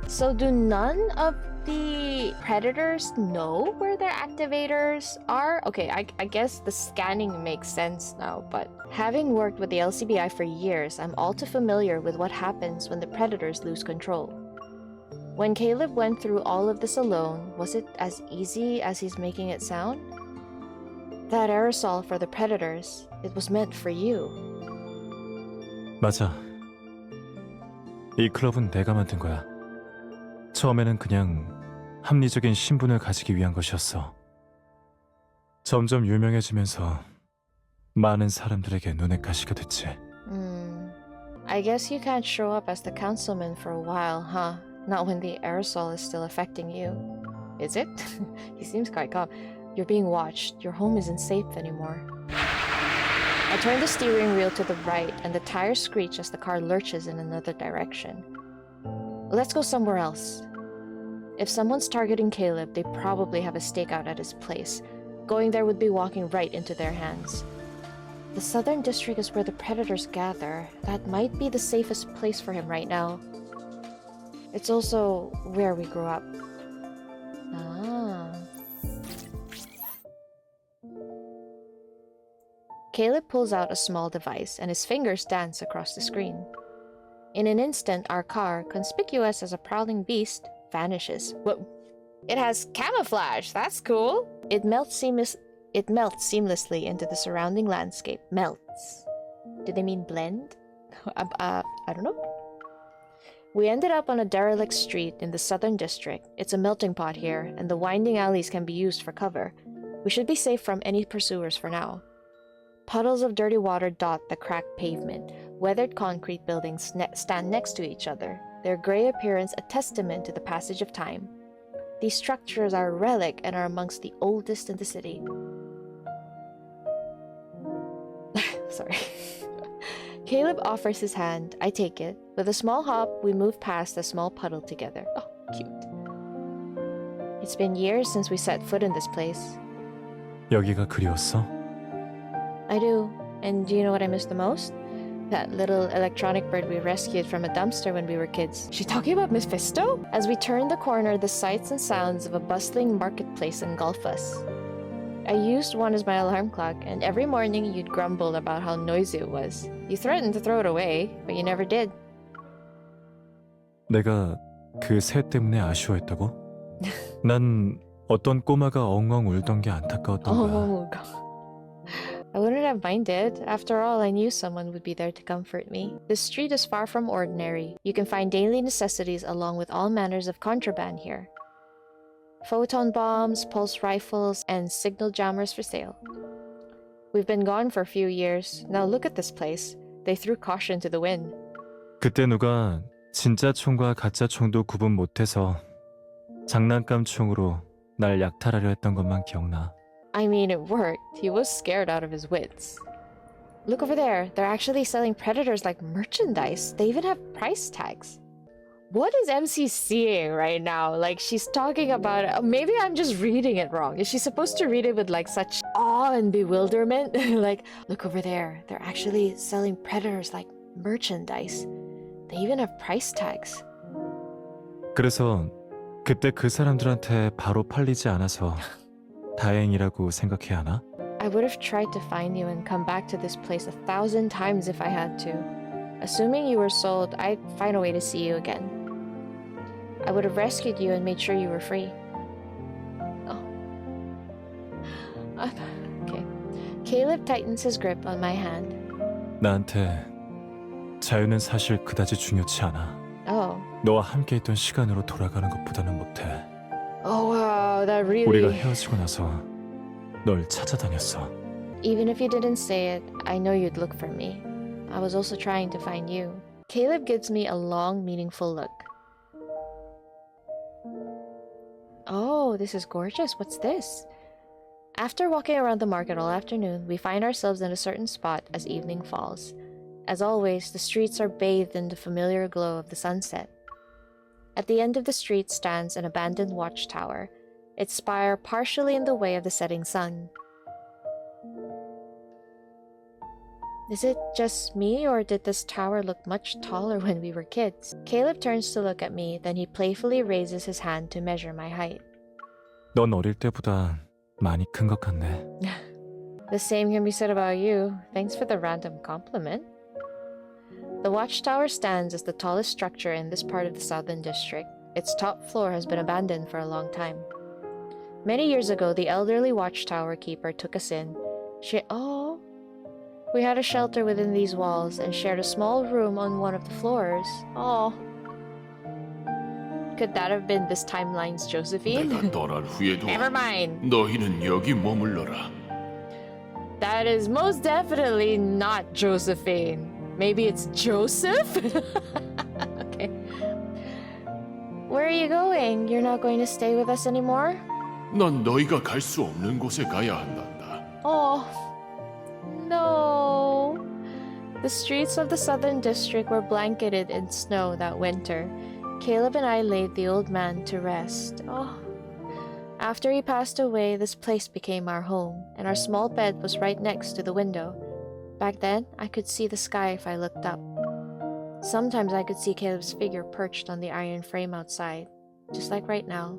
Speaker 1: So do none of the predators know where their activators are? Okay, I guess the scanning makes sense now, but having worked with the LCBI for years, I'm all too familiar with what happens when the predators lose control. When Caleb went through all of this alone, was it as easy as he's making it sound? That aerosol for the predators, it was meant for you.
Speaker 3: 맞아. 이 클럽은 내가 만든 거야. 처음에는 그냥 합리적인 신분을 가지기 위한 것이었어. 점점 유명해지면서 많은 사람들에게 눈의 가시가 됐지.
Speaker 1: I guess you can't show up as the councilman for a while, huh? Not when the aerosol is still affecting you. Is it? He seems quite calm. You're being watched. Your home isn't safe anymore. I turn the steering wheel to the right and the tires screech as the car lurches in another direction. Let's go somewhere else. If someone's targeting Caleb, they probably have a stakeout at his place. Going there would be walking right into their hands. The Southern District is where the predators gather. That might be the safest place for him right now. It's also where we grew up. Caleb pulls out a small device and his fingers dance across the screen. In an instant, our car, conspicuous as a prowling beast, vanishes. Whoa. It has camouflage, that's cool! It melts seamlessly into the surrounding landscape. Melts. Do they mean blend? I don't know. We ended up on a derelict street in the Southern District. It's a melting pot here, and the winding alleys can be used for cover. We should be safe from any pursuers for now. Puddles of dirty water dot the cracked pavement. Weathered concrete buildings stand next to each other, their gray appearance a testament to the passage of time. These structures are a relic and are amongst the oldest in the city. Sorry. Caleb offers his hand. I take it. With a small hop, we move past a small puddle together. Oh, cute. It's been years since we set foot in this place.
Speaker 3: 여기가 그리웠어?
Speaker 1: I do. And do you know what I miss the most? That little electronic bird we rescued from a dumpster when we were kids. She talking about Miss Fisto? As we turn the corner, the sights and sounds of a bustling marketplace engulf us. I used one as my alarm clock, and every morning you'd grumble about how noisy it was. You threatened to throw it away, but you never did.
Speaker 3: 내가 그 새 때문에 아쉬워했다고? 난 어떤 꼬마가 엉엉 울던 게 안타까웠던 거야.
Speaker 1: Oh, God. I wouldn't have minded. After all, I knew someone would be there to comfort me. This street is far from ordinary. You can find daily necessities along with all manners of contraband here. Photon bombs, pulse rifles, and signal jammers for sale. We've been gone for a few years. Now look at this place. They threw caution to the wind.
Speaker 3: 그때 누가 진짜 총과 가짜 총도 구분 못해서 장난감 총으로 날 약탈하려 했던 것만 기억나.
Speaker 1: I mean, it worked. He was scared out of his wits. Look over there. They're actually selling predators like merchandise. They even have price tags. What is MC seeing right now? Like, she's talking about... Maybe I'm just reading it wrong. Is she supposed to read it with, like, such awe and bewilderment? Like, look over there. They're actually selling Predators like merchandise. They even have price tags.
Speaker 3: 그래서 그때 그 사람들한테 바로 팔리지 않아서 다행이라고 생각해야 하나?
Speaker 1: I would have tried to find you and come back to this place 1,000 times if I had to. Assuming you were sold, I'd find a way to see you again. I would have rescued you and made sure you were free. Oh. Okay. Caleb tightens his grip on my hand.
Speaker 3: 나한테 자유는 사실 그다지 중요치 않아.
Speaker 1: Oh.
Speaker 3: 너와 함께했던 시간으로 돌아가는 것보다는 못해.
Speaker 1: Oh wow, that really...
Speaker 3: 우리가 헤어지고 나서 널 찾아다녔어.
Speaker 1: Even if you didn't say it, I know you'd look for me. I was also trying to find you. Caleb gives me a long, meaningful look. Oh, this is gorgeous. What's this? After walking around the market all afternoon, we find ourselves in a certain spot as evening falls. As always, the streets are bathed in the familiar glow of the sunset. At the end of the street stands an abandoned watchtower, its spire partially in the way of the setting sun. Is it just me, or did this tower look much taller when we were kids? Caleb turns to look at me, then he playfully raises his hand to measure my height.
Speaker 3: 넌 어릴 때보다 많이 큰 것 같네.
Speaker 1: The same can be said about you. Thanks for the random compliment. The watchtower stands as the tallest structure in this part of the Southern District. Its top floor has been abandoned for a long time. Many years ago, the elderly watchtower keeper took us in. We had a shelter within these walls and shared a small room on one of the floors. Oh. Could that have been this timeline's Josephine?
Speaker 8: 내가 떠날 후에도
Speaker 1: Never mind.
Speaker 8: 너희는 여기 머물러라.
Speaker 1: That is most definitely not Josephine. Maybe it's Joseph? Okay. Where are you going? You're not going to stay with us anymore?
Speaker 8: 난 너희가 갈 수 없는 곳에 가야 한단다.
Speaker 1: Oh. No. The streets of the Southern District were blanketed in snow that winter. Caleb and I laid the old man to rest. Oh. After he passed away, this place became our home, and our small bed was right next to the window. Back then, I could see the sky if I looked up. Sometimes I could see Caleb's figure perched on the iron frame outside, just like right now.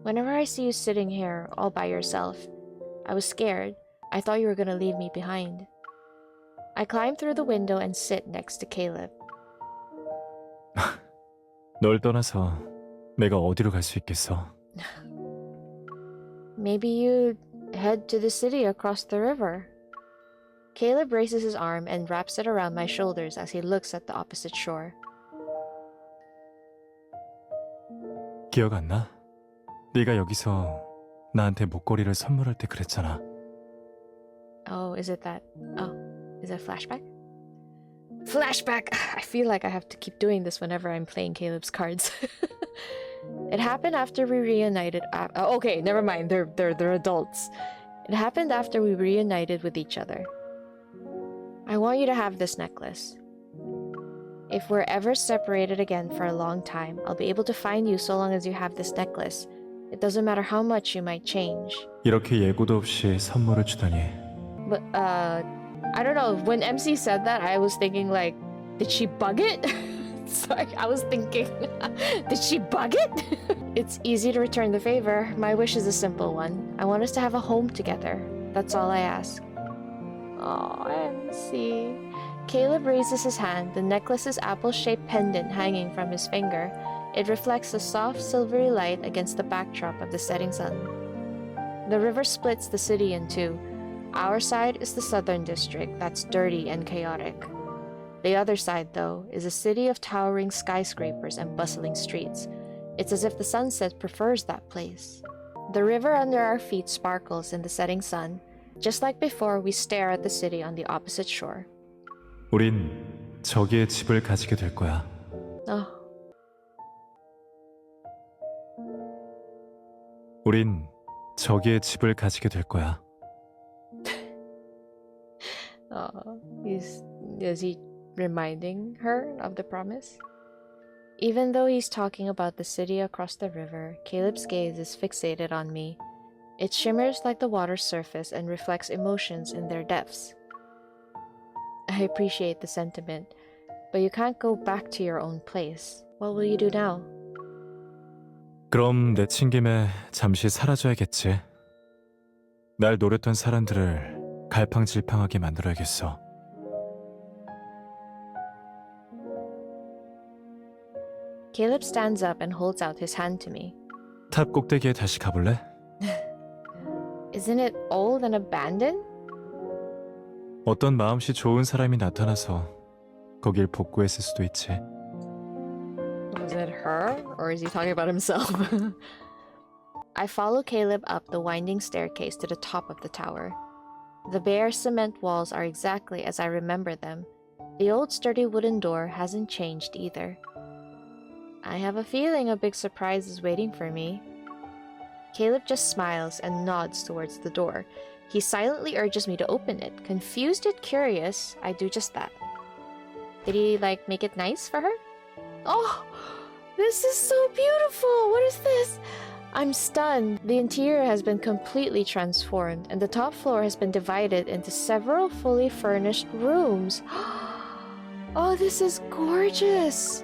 Speaker 1: Whenever I see you sitting here all by yourself, I was scared. I thought you were gonna leave me behind. I climb through the window and sit next to Caleb.
Speaker 3: 널 떠나서 내가 어디로 갈 수 있겠어?
Speaker 1: Maybe you'd head to the city across the river. Caleb raises his arm and wraps it around my shoulders as he looks at the opposite shore.
Speaker 3: 기억 안 나? 네가 여기서 나한테 목걸이를 선물할 때 그랬잖아.
Speaker 1: Oh, is it that? Oh, is that flashback? Flashback! I feel like I have to keep doing this whenever I'm playing Caleb's cards. It happened after we reunited. Okay, never mind. They're adults. It happened after we reunited with each other. I want you to have this necklace. If we're ever separated again for a long time, I'll be able to find you so long as you have this necklace. It doesn't matter how much you might change.
Speaker 3: 이렇게 예고도 없이 선물을 주다니.
Speaker 1: But, I don't know. When MC said that, I was thinking like, did she bug it? Sorry, I was thinking, did she bug it? It's easy to return the favor. My wish is a simple one. I want us to have a home together. That's all I ask. Oh, MC. Caleb raises his hand, the necklace's apple-shaped pendant hanging from his finger. It reflects the soft, silvery light against the backdrop of the setting sun. The river splits the city in two. Our side is the Southern District, that's dirty and chaotic. The other side, though, is a city of towering skyscrapers and bustling streets. It's as if the sunset prefers that place. The river under our feet sparkles in the setting sun. Just like before, we stare at the city on the opposite shore.
Speaker 3: 우린 저기에 집을 가지게 될 거야.
Speaker 1: Oh.
Speaker 3: 우린 저기에 집을 가지게 될 거야.
Speaker 1: Oh, is he reminding her of the promise. Even though he's talking about the city across the river, Caleb's gaze is fixated on me. It shimmers like the water's surface and reflects emotions in their depths. I appreciate the sentiment, but you can't go back to your own place. What will you do now?
Speaker 3: 그럼 내친 김에 잠시 사라져야겠지. 날 노렸던 사람들을 갈팡질팡하게 만들어야겠어.
Speaker 1: Caleb stands up and holds out his hand to me.
Speaker 3: 탑 꼭대기에 다시 가볼래?
Speaker 1: Isn't it old and abandoned?
Speaker 3: 어떤 마음씨 좋은 사람이 나타나서 거길 복구했을 수도 있지.
Speaker 1: Was it her? Or is he talking about himself? I follow Caleb up the winding staircase to the top of the tower. The bare cement walls are exactly as I remember them. The old sturdy wooden door hasn't changed either. I have a feeling a big surprise is waiting for me. Caleb just smiles and nods towards the door. He silently urges me to open it. Confused and curious, I do just that. Did he, make it nice for her? Oh, this is so beautiful! What is this? I'm stunned. The interior has been completely transformed, and the top floor has been divided into several fully furnished rooms. Oh, this is gorgeous!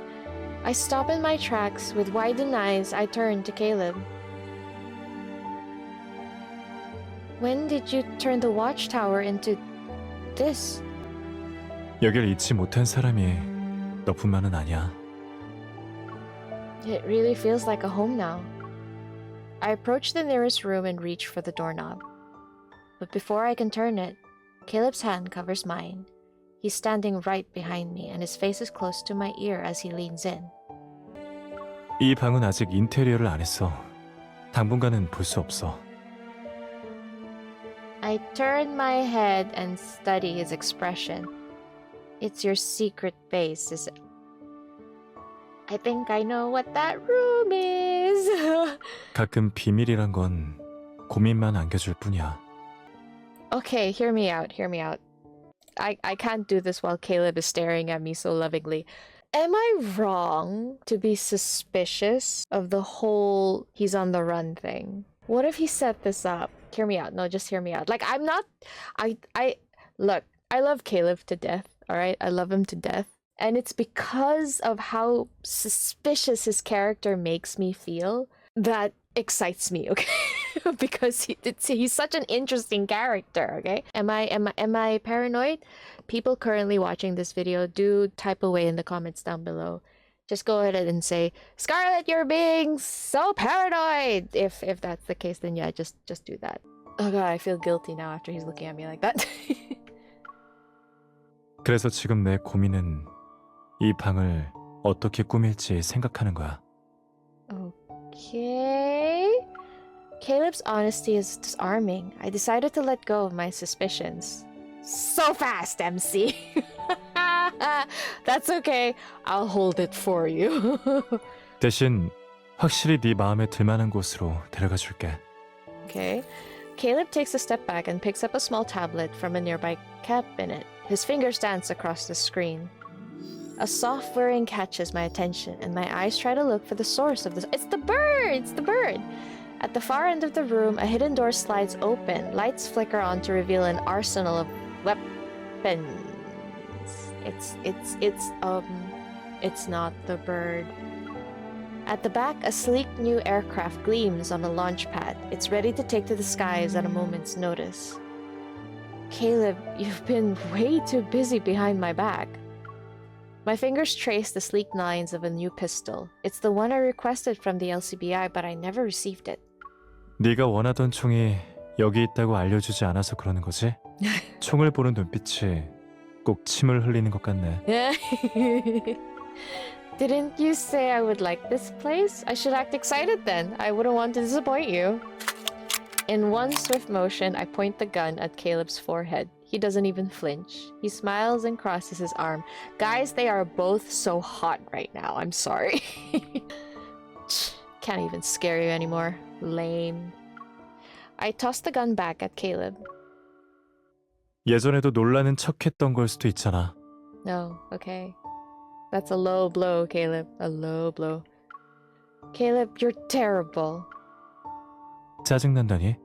Speaker 1: I stop in my tracks. With widened eyes, I turn to Caleb. When did you turn the watchtower into this?
Speaker 3: 여길 잊지 못한 사람이 너뿐만은 아니야.
Speaker 1: It really feels like a home now. I approach the nearest room and reach for the doorknob. But before I can turn it, Caleb's hand covers mine. He's standing right behind me and his face is close to my ear as he leans in.
Speaker 3: 이 방은 아직 인테리어를 안 했어. 당분간은 볼 수 없어.
Speaker 1: I turn my head and study his expression. It's your secret base, is it? I think I know what that room is.
Speaker 3: 가끔 비밀이란 건 고민만 안겨줄 뿐이야.
Speaker 1: Okay, hear me out, hear me out. I can't do this while Caleb is staring at me so lovingly. Am I wrong to be suspicious of the whole he's on the run thing? What if he set this up? Hear me out. No, just hear me out. I'm not... Look, I love Caleb to death, alright? I love him to death. And it's because of how suspicious his character makes me feel that excites me, okay? Because he's such an interesting character, okay? Am I paranoid? People currently watching this video, do type away in the comments down below. Just go ahead and say, Scarlett, you're being so paranoid! If that's the case, then yeah, just do that. Oh god, I feel guilty now after he's looking at me like that.
Speaker 3: 그래서 지금 내 고민은 이 방을 어떻게 꾸밀지 생각하는 거야.
Speaker 1: Okay. Caleb's honesty is disarming. I decided to let go of my suspicions. So fast, MC! That's okay. I'll hold it for you.
Speaker 3: 대신 확실히 네 마음에 들만한 곳으로 데려가 줄게.
Speaker 1: Okay. Caleb takes a step back and picks up a small tablet from a nearby cabinet. His fingers dance across the screen. A soft whirring catches my attention, and my eyes try to look for the source of this. It's the bird! It's the bird! At the far end of the room, a hidden door slides open. Lights flicker on to reveal an arsenal of weapons. It's not the bird. At the back, a sleek new aircraft gleams on a launch pad. It's ready to take to the skies at a moment's notice. Caleb, you've been way too busy behind my back. My fingers trace the sleek lines of a new pistol. It's the one I requested from the LCBI, but I never received it.
Speaker 3: 네가 원하던 총이 여기 있다고 알려주지 않아서 그러는 거지? 총을 보는 눈빛이 꼭 침을 흘리는 것 같네.
Speaker 1: Didn't you say I would like this place? I should act excited then. I wouldn't want to disappoint you. In one swift motion, I point the gun at Caleb's forehead. He doesn't even flinch. He smiles and crosses his arm. Guys, they are both so hot right now. I'm sorry. Can't even scare you anymore. Lame. I toss the gun back at Caleb.
Speaker 3: 예전에도 놀라는 척했던 걸 수도 있잖아.
Speaker 1: No, okay. That's a low blow, Caleb. A low blow. Caleb, you're terrible.
Speaker 3: 짜증난다니?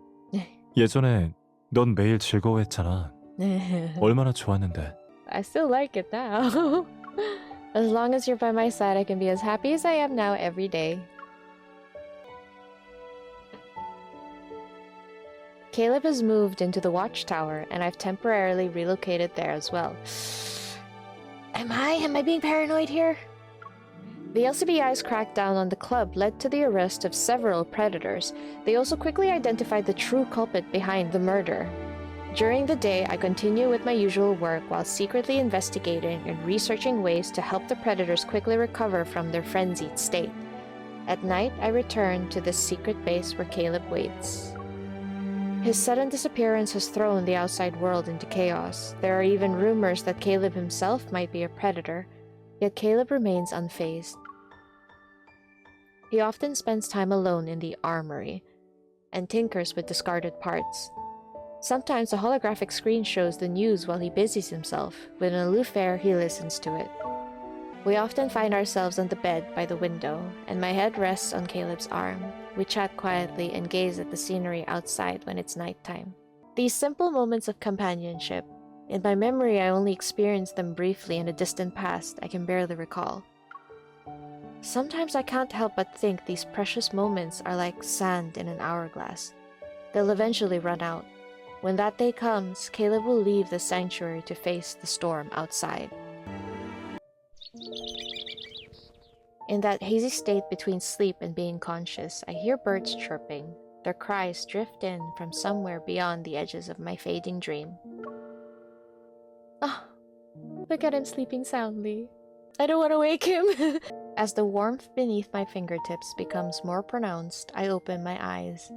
Speaker 3: 예전에 넌 매일 즐거워했잖아. 얼마나 좋았는데.
Speaker 1: I still like it now. As long as you're by my side, I can be as happy as I am now every day. Caleb has moved into the watchtower, and I've temporarily relocated there as well. Am I being paranoid here? The LCBI's crackdown on the club led to the arrest of several predators. They also quickly identified the true culprit behind the murder. During the day, I continue with my usual work while secretly investigating and researching ways to help the predators quickly recover from their frenzied state. At night, I return to the secret base where Caleb waits. His sudden disappearance has thrown the outside world into chaos. There are even rumors that Caleb himself might be a predator, yet Caleb remains unfazed. He often spends time alone in the armory and tinkers with discarded parts. Sometimes a holographic screen shows the news while he busies himself. With an aloof air, he listens to it. We often find ourselves on the bed by the window, and my head rests on Caleb's arm. We chat quietly and gaze at the scenery outside when it's nighttime. These simple moments of companionship, in my memory I only experienced them briefly in a distant past I can barely recall. Sometimes I can't help but think these precious moments are like sand in an hourglass. They'll eventually run out. When that day comes, Caleb will leave the sanctuary to face the storm outside. In that hazy state between sleep and being conscious, I hear birds chirping. Their cries drift in from somewhere beyond the edges of my fading dream. Oh, look at him sleeping soundly. I don't want to wake him. As the warmth beneath my fingertips becomes more pronounced, I open my eyes.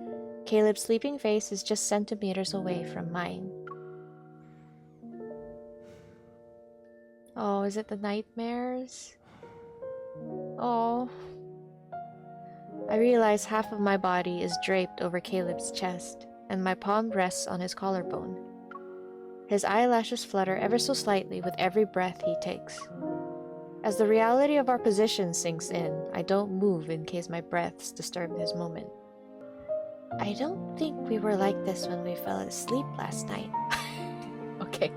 Speaker 1: Caleb's sleeping face is just centimeters away from mine. Oh, is it the nightmares? Oh. I realize half of my body is draped over Caleb's chest, and my palm rests on his collarbone. His eyelashes flutter ever so slightly with every breath he takes. As the reality of our position sinks in, I don't move in case my breaths disturb his moment. I don't think we were like this when we fell asleep last night. Okay.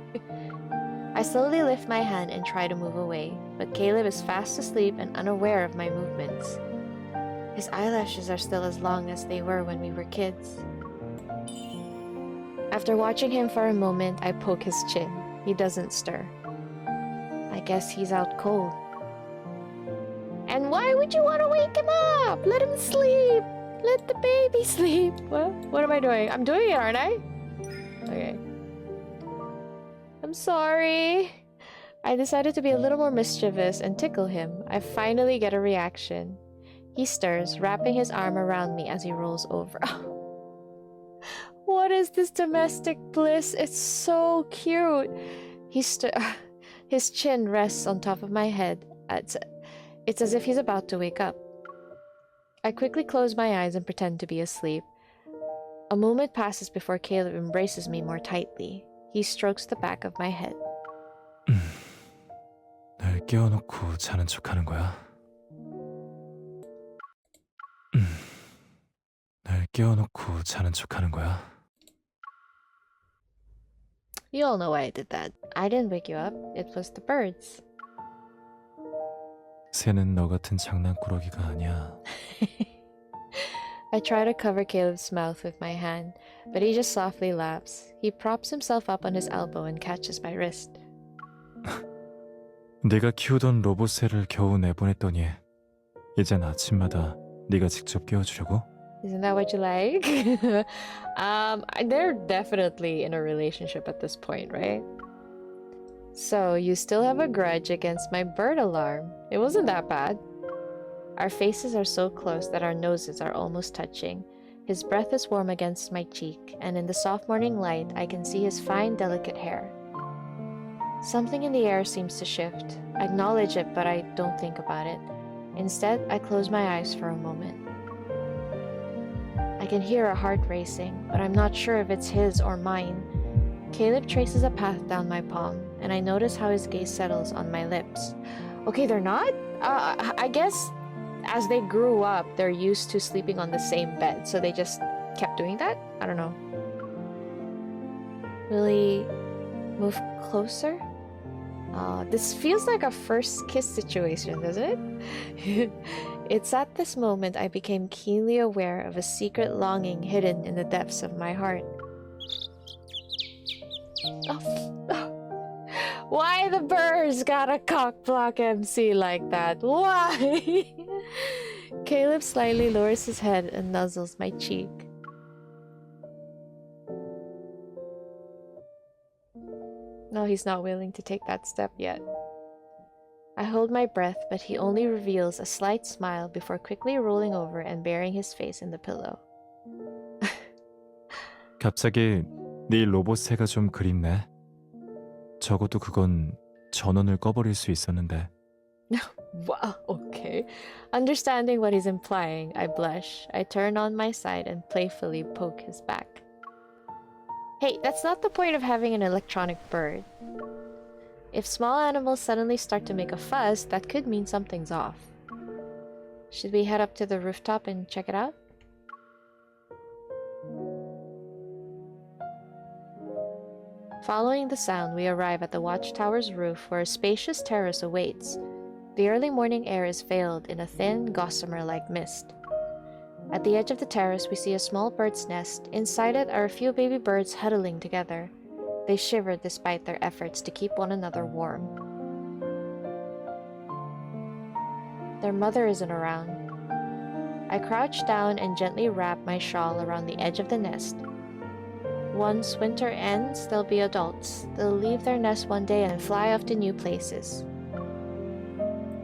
Speaker 1: I slowly lift my hand and try to move away, but Caleb is fast asleep and unaware of my movements. His eyelashes are still as long as they were when we were kids. After watching him for a moment, I poke his chin. He doesn't stir. I guess he's out cold. And why would you want to wake him up? Let him sleep! Let the baby sleep! What am I doing? I'm doing it, aren't I? Okay. I'm sorry. I decided to be a little more mischievous and tickle him. I finally get a reaction. He stirs, wrapping his arm around me as he rolls over. What is this domestic bliss? It's so cute. His chin rests on top of my head. It's as if he's about to wake up. I quickly close my eyes and pretend to be asleep. A moment passes before Caleb embraces me more tightly. He strokes the back of my head.
Speaker 3: 날 깨워놓고 자는 척하는 거야? 날 깨워놓고 자는 척하는 거야?
Speaker 1: You all know why I did that. I didn't wake you up. It was the birds.
Speaker 3: 새는 너 같은 장난꾸러기가 아니야.
Speaker 1: I try to cover Caleb's mouth with my hand, but he just softly laughs. He props himself up on his elbow and catches my wrist.
Speaker 3: 네가 키우던 로봇 새를 겨우 내보냈더니 이젠 아침마다 네가 직접 깨워주려고?
Speaker 1: Isn't that what you like? They're definitely in a relationship at this point, right? So, you still have a grudge against my bird alarm. It wasn't that bad. Our faces are so close that our noses are almost touching. His breath is warm against my cheek, and in the soft morning light, I can see his fine, delicate hair. Something in the air seems to shift. I acknowledge it, but I don't think about it. Instead, I close my eyes for a moment. I can hear a heart racing, but I'm not sure if it's his or mine. Caleb traces a path down my palm. and I notice how his gaze settles on my lips. Okay, they're not? I guess as they grew up, they're used to sleeping on the same bed, so they just kept doing that? I don't know. Will he move closer? This feels like a first kiss situation, doesn't it? It's at this moment I became keenly aware of a secret longing hidden in the depths of my heart. Why the birds gotta cock-block MC like that? Why? Caleb slightly lowers his head and nuzzles my cheek. No, he's not willing to take that step yet. I hold my breath, but he only reveals a slight smile before quickly rolling over and burying his face in the pillow.
Speaker 3: 갑자기 네 로봇새가 좀 그립네. 적어도 그건 전원을 꺼버릴 수 있었는데.
Speaker 1: Wow, okay. Understanding what he's implying, I blush. I turn on my side and playfully poke his back. Hey, that's not the point of having an electronic bird. If small animals suddenly start to make a fuss, that could mean something's off. Should we head up to the rooftop and check it out? Following the sound, we arrive at the watchtower's roof where a spacious terrace awaits. The early morning air is veiled in a thin, gossamer-like mist. At the edge of the terrace, we see a small bird's nest. Inside it are a few baby birds huddling together. They shiver despite their efforts to keep one another warm. Their mother isn't around. I crouch down and gently wrap my shawl around the edge of the nest. Once winter ends, they'll be adults. They'll leave their nest one day and fly off to new places.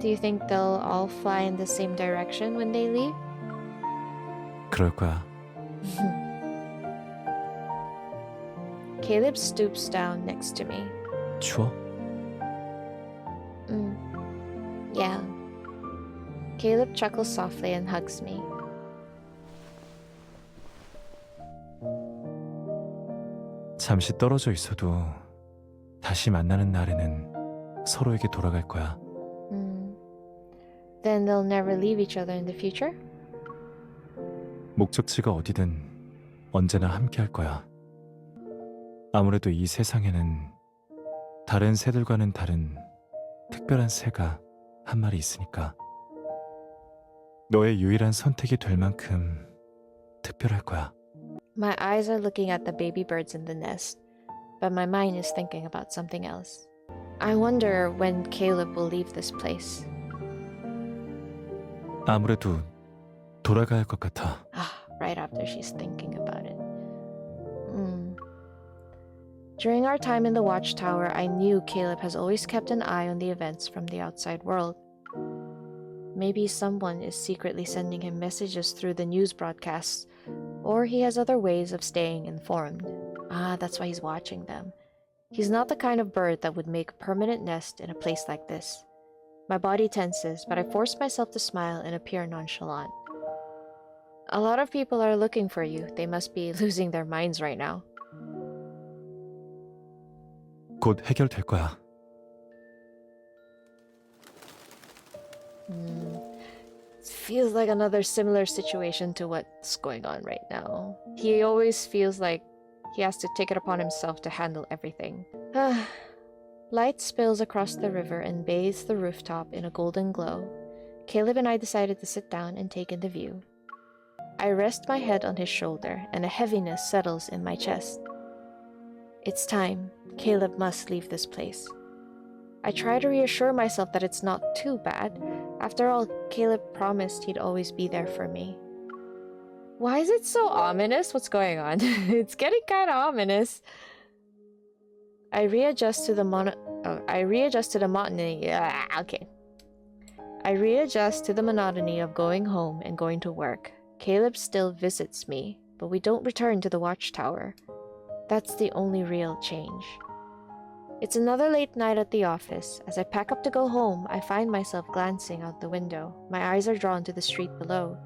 Speaker 1: Do you think they'll all fly in the same direction when they leave?
Speaker 3: 그럴 거야.
Speaker 1: Caleb stoops down next to me.
Speaker 3: 추워?
Speaker 1: Yeah. Caleb chuckles softly and hugs me.
Speaker 3: 잠시 떨어져 있어도 다시 만나는 날에는 서로에게 돌아갈 거야.
Speaker 1: Then they'll never leave each other in the future?
Speaker 3: 목적지가 어디든 언제나 함께 할 거야. 아무래도 이 세상에는 다른 새들과는 다른 특별한 새가 한 마리 있으니까. 너의 유일한 선택이 될 만큼 특별할 거야.
Speaker 1: My eyes are looking at the baby birds in the nest, but my mind is thinking about something else. I wonder when Caleb will leave this place.
Speaker 3: 아무래도 돌아가야 할 것 같아.
Speaker 1: Right after she's thinking about it. During our time in the watchtower, I knew Caleb has always kept an eye on the events from the outside world. Maybe someone is secretly sending him messages through the news broadcasts, or he has other ways of staying informed. That's why he's watching them. He's not the kind of bird that would make a permanent nest in a place like this. My body tenses, but I force myself to smile and appear nonchalant. A lot of people are looking for you. They must be losing their minds right now.
Speaker 3: 곧 해결될 거야.
Speaker 1: It feels like another similar situation to what's going on right now. He always feels like he has to take it upon himself to handle everything. Light spills across the river and bathes the rooftop in a golden glow. Caleb and I decided to sit down and take in the view. I rest my head on his shoulder, and a heaviness settles in my chest. It's time. Caleb must leave this place. I try to reassure myself that it's not too bad. After all, Caleb promised he'd always be there for me. Why is it so ominous? What's going on? It's getting kind of ominous. I readjust to the monotony. Okay. I readjust to the monotony of going home and going to work. Caleb still visits me, but we don't return to the watchtower. That's the only real change. It's another late night at the office. As I pack up to go home, I find myself glancing out the window. My eyes are drawn to the street below.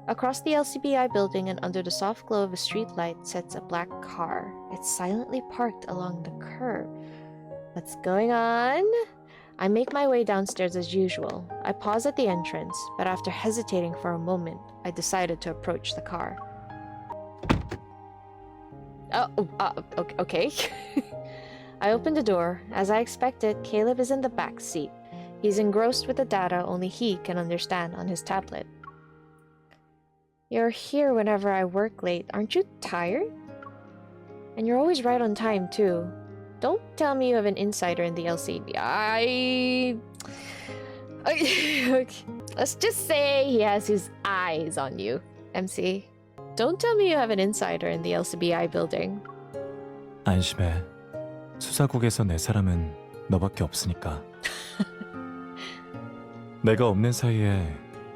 Speaker 1: Across the LCBI building and under the soft glow of a street light sits a black car. It's silently parked along the curb. What's going on? I make my way downstairs as usual. I pause at the entrance, but after hesitating for a moment, I decided to approach the car. Okay. I open the door. As I expected, Caleb is in the back seat. He's engrossed with the data only he can understand on his tablet. You're here whenever I work late. Aren't you tired? And you're always right on time, too. Don't tell me you have an insider in the LCB. Okay. Let's just say he has his eyes on you, MC. Don't tell me you have an insider in the LCBI building.
Speaker 3: 안심해. 수사국에서 내 사람은 너밖에 없으니까. 내가 없는 사이에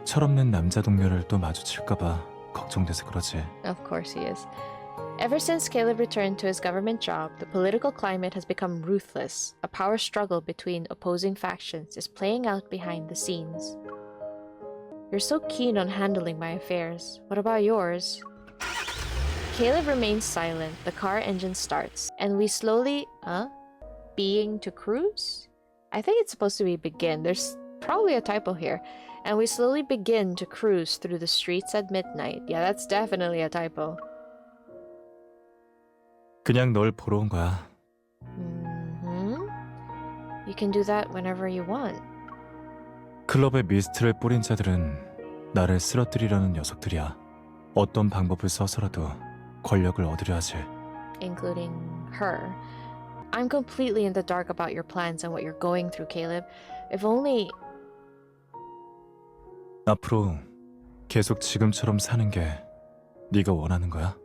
Speaker 3: 철없는 남자 동료를 또 마주칠까봐 걱정돼서 그러지.
Speaker 1: Of course he is. Ever since Caleb returned to his government job, the political climate has become ruthless. A power struggle between opposing factions is playing out behind the scenes. You're so keen on handling my affairs. What about yours? Caleb remains silent. The car engine starts, and we slowly... Being to cruise? I think it's supposed to be begin. There's probably a typo here. And we slowly begin to cruise through the streets at midnight. Yeah, that's definitely a typo.
Speaker 3: 그냥 널 보러 온 거야.
Speaker 1: You can do that whenever you want.
Speaker 3: 클럽에 미스트를 뿌린 자들은 나를 쓰러뜨리려는 녀석들이야. 어떤 방법을 써서라도 권력을 얻으려 하지.
Speaker 1: Including her. I'm completely in the dark about your plans and what you're going through, Caleb. If only...
Speaker 3: 앞으로 계속 지금처럼 사는 게 네가 원하는 거야?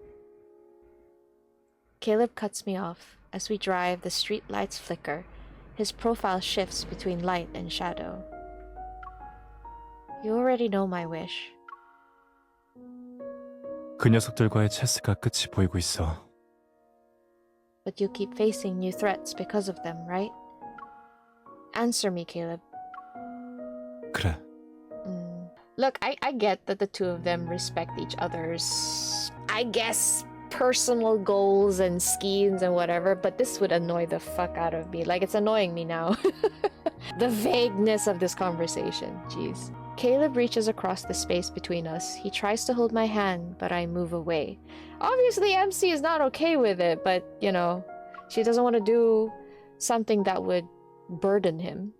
Speaker 1: Caleb cuts me off. As we drive, the street lights flicker. His profile shifts between light and shadow. You already know my wish.
Speaker 3: 그 녀석들과의 체스가 끝이 보이고 있어.
Speaker 1: But you keep facing new threats because of them, right? Answer me, Caleb.
Speaker 3: 그래.
Speaker 1: Look, I get that the two of them respect each other's, I guess, personal goals and schemes and whatever, but this would annoy the fuck out of me. Like, it's annoying me now. The vagueness of this conversation. Jeez. Caleb reaches across the space between us. He tries to hold my hand, but I move away. Obviously, MC is not okay with it, but, you know, she doesn't want to do something that would burden him.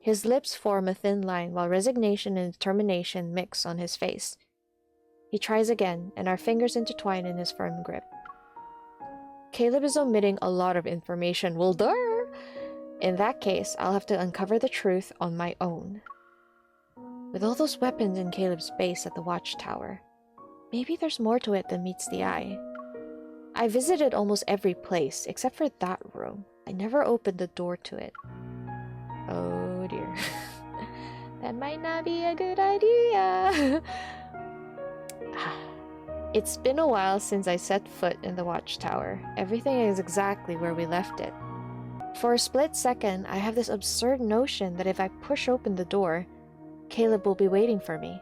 Speaker 1: His lips form a thin line while resignation and determination mix on his face. He tries again, and our fingers intertwine in his firm grip. Caleb is omitting a lot of information. Well, duh! In that case, I'll have to uncover the truth on my own. With all those weapons in Caleb's base at the watchtower, maybe there's more to it than meets the eye. I visited almost every place except for that room. I never opened the door to it. Oh dear. That might not be a good idea. It's been a while since I set foot in the watchtower. Everything is exactly where we left it. For a split second, I have this absurd notion that if I push open the door, Caleb will be waiting for me.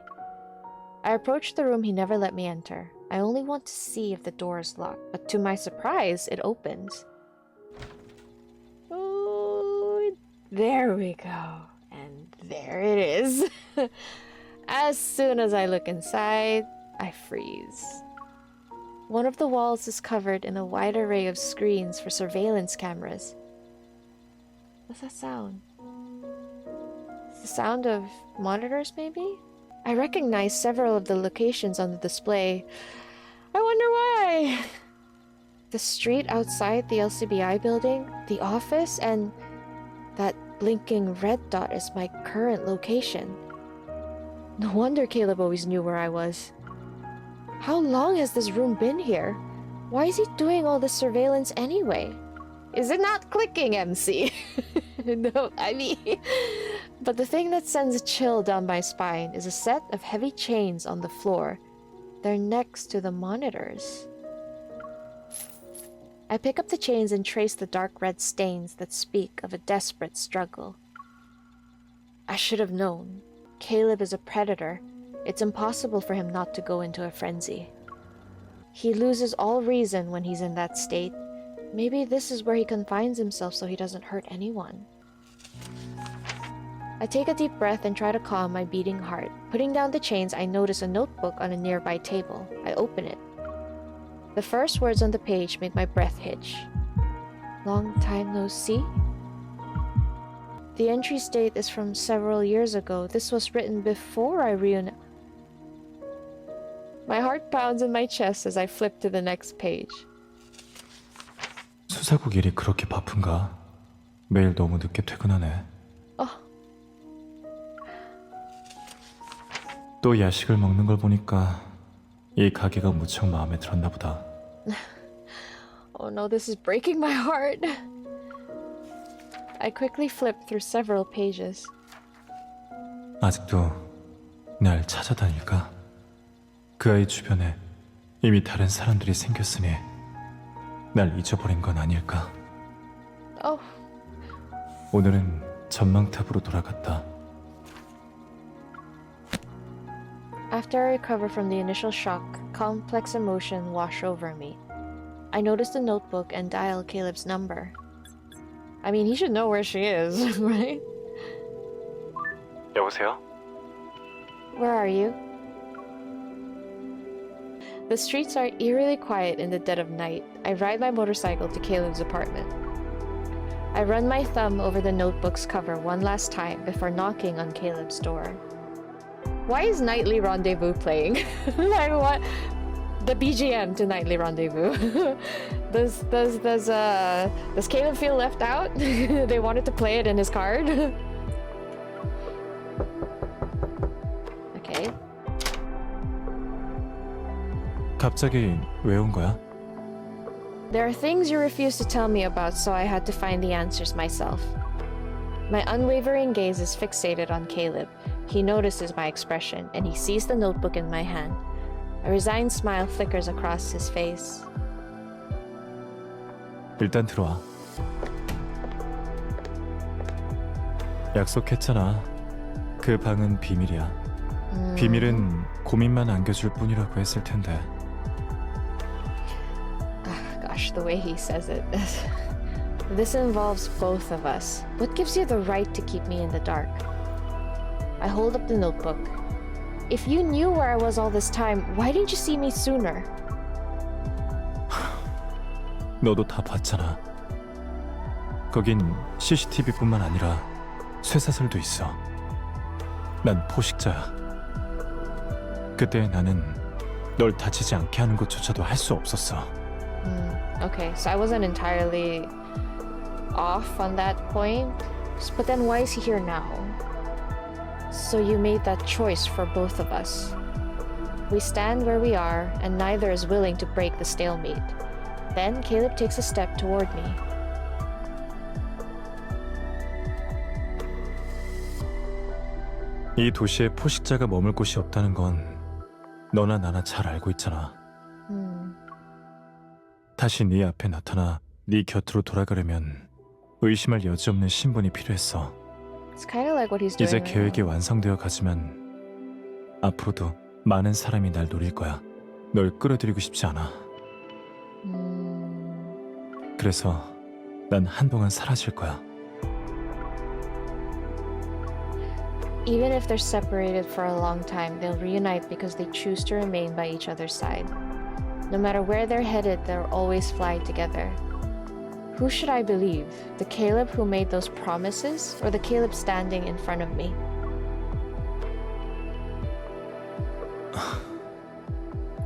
Speaker 1: I approach the room he never let me enter. I only want to see if the door is locked, but to my surprise, it opens. Oh, there we go. And there it is. As soon as I look inside, I freeze. One of the walls is covered in a wide array of screens for surveillance cameras. What's that sound? It's the sound of monitors, maybe? I recognize several of the locations on the display. I wonder why! The street outside the LCBI building, the office, and that blinking red dot is my current location. No wonder Caleb always knew where I was. How long has this room been here? Why is he doing all this surveillance anyway? Is it not clicking, MC? No, I mean... But the thing that sends a chill down my spine is a set of heavy chains on the floor. They're next to the monitors. I pick up the chains and trace the dark red stains that speak of a desperate struggle. I should have known. Caleb is a predator. It's impossible for him not to go into a frenzy. He loses all reason when he's in that state, Maybe this is where he confines himself so he doesn't hurt anyone. I take a deep breath and try to calm my beating heart. Putting down the chains, I notice a notebook on a nearby table. I open it. The first words on the page make my breath hitch. Long time no see? The entry's date is from several years ago. This was written before I My heart pounds in my chest as I flip to the next page.
Speaker 3: 수사국 일이 그렇게 바쁜가? 매일 너무 늦게 퇴근하네. 또 야식을 먹는 걸 보니까 이 가게가 무척 마음에 들었나 보다.
Speaker 1: Oh no, this is breaking my heart. I quickly flip through several pages.
Speaker 3: 아직도 날 찾아다닐까? 그 아이 주변에 이미 다른 사람들이 생겼으니 날 잊어버린 건 아닐까?
Speaker 1: Oh.
Speaker 3: 오늘은 전망탑으로 돌아갔다.
Speaker 1: After I recover from the initial shock, complex emotion wash over me. I notice the notebook and dial Caleb's number. I mean, he should know where she is, right?
Speaker 3: 여보세요?
Speaker 1: Where are you? The streets are eerily quiet in the dead of night. I ride my motorcycle to Caleb's apartment. I run my thumb over the notebook's cover one last time before knocking on Caleb's door. Why is Nightly Rendezvous playing? Like what? The BGM to Nightly Rendezvous. Does Caleb feel left out? They wanted to play it in his card. Okay.
Speaker 3: 갑자기 왜 온 거야?
Speaker 1: There are things you refuse to tell me about, so I had to find the answers myself. My unwavering gaze is fixated on Caleb. He notices my expression, and he sees the notebook in my hand. A resigned smile flickers across his face.
Speaker 3: 일단 들어와. 약속했잖아. 그 방은 비밀이야. 비밀은 고민만 안겨줄 뿐이라고 했을 텐데.
Speaker 1: Gosh, the way he says it. This involves both of us. What gives you the right to keep me in the dark? I hold up the notebook. If you knew where I was all this time, why didn't you see me sooner?
Speaker 3: 너도 다 봤잖아. 거긴 CCTV뿐만 아니라 쇠사슬도 있어. 난 포식자야. 그때 나는 널 다치지 않게 하는 것조차도 할 수 없었어.
Speaker 1: Okay, so I wasn't entirely off on that point. But then why is he here now? So you made that choice for both of us. We stand where we are, and neither is willing to break the stalemate. Then Caleb takes a step toward me.
Speaker 3: 이 도시에 포식자가 머물 곳이 없다는 건 너나 나나 잘 알고 있잖아. 다시 네 앞에 나타나 네 곁으로 돌아가려면 의심할 여지 없는 신분이 필요했어.
Speaker 1: It's kind of like what he's doing.
Speaker 3: 이제
Speaker 1: right
Speaker 3: 계획이
Speaker 1: now.
Speaker 3: 완성되어 가지만 앞으로도 많은 사람이 날 노릴 거야. 널 끌어들이고 싶지 않아. 그래서 난 한동안 사라질 거야.
Speaker 1: Even if they're separated for a long time, they'll reunite because they choose to remain by each other's side. No matter where they're headed, they'll always fly together. Who should I believe? The Caleb who made those promises, or the Caleb standing in front of me?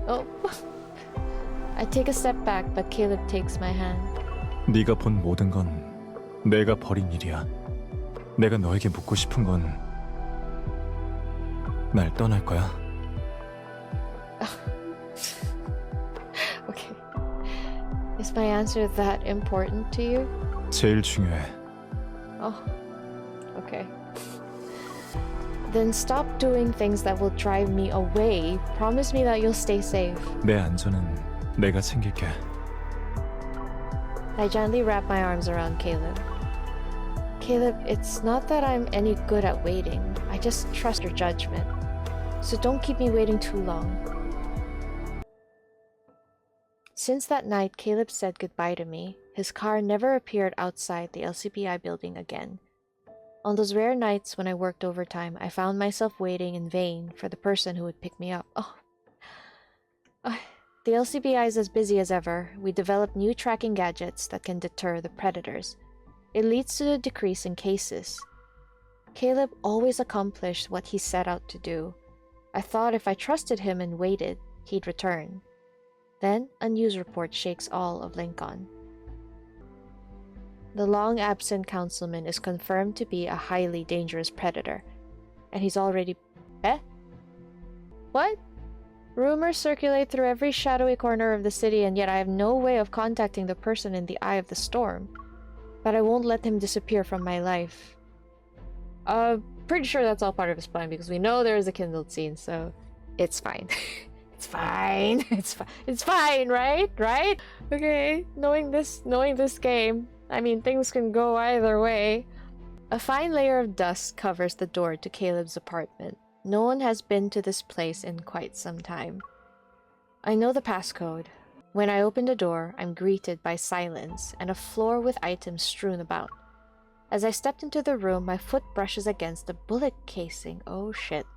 Speaker 1: Oh. I take a step back, but Caleb takes my hand.
Speaker 3: 네가 본 모든 건 내가 버린 일이야. 내가 너에게 묻고 싶은 건 날 떠날 거야.
Speaker 1: Okay. Is my answer that important to you?
Speaker 3: 제일 중요해.
Speaker 1: Oh. Okay. Then stop doing things that will drive me away. Promise me that you'll stay safe.
Speaker 3: 내 안전은 내가 챙길게.
Speaker 1: I gently wrap my arms around Caleb. Caleb, it's not that I'm any good at waiting. I just trust your judgment. So don't keep me waiting too long. Since that night, Caleb said goodbye to me. His car never appeared outside the LCPI building again. On those rare nights when I worked overtime, I found myself waiting in vain for the person who would pick me up. The LCPI is as busy as ever. We develop new tracking gadgets that can deter the predators. It leads to a decrease in cases. Caleb always accomplished what he set out to do. I thought if I trusted him and waited, he'd return. Then a news report shakes all of Lincoln. The long-absent councilman is confirmed to be a highly dangerous predator, and he's already... What? Rumors circulate through every shadowy corner of the city, and yet I have no way of contacting the person in the eye of the storm. But I won't let him disappear from my life. Pretty sure that's all part of his plan, because we know there is a Kindled scene, so it's fine. It's fine. It's fine, right? Right? Okay, knowing this game, I mean, things can go either way. A fine layer of dust covers the door to Caleb's apartment. No one has been to this place in quite some time. I know the passcode. When I open the door, I'm greeted by silence and a floor with items strewn about. As I stepped into the room, my foot brushes against the bullet casing. Oh shit.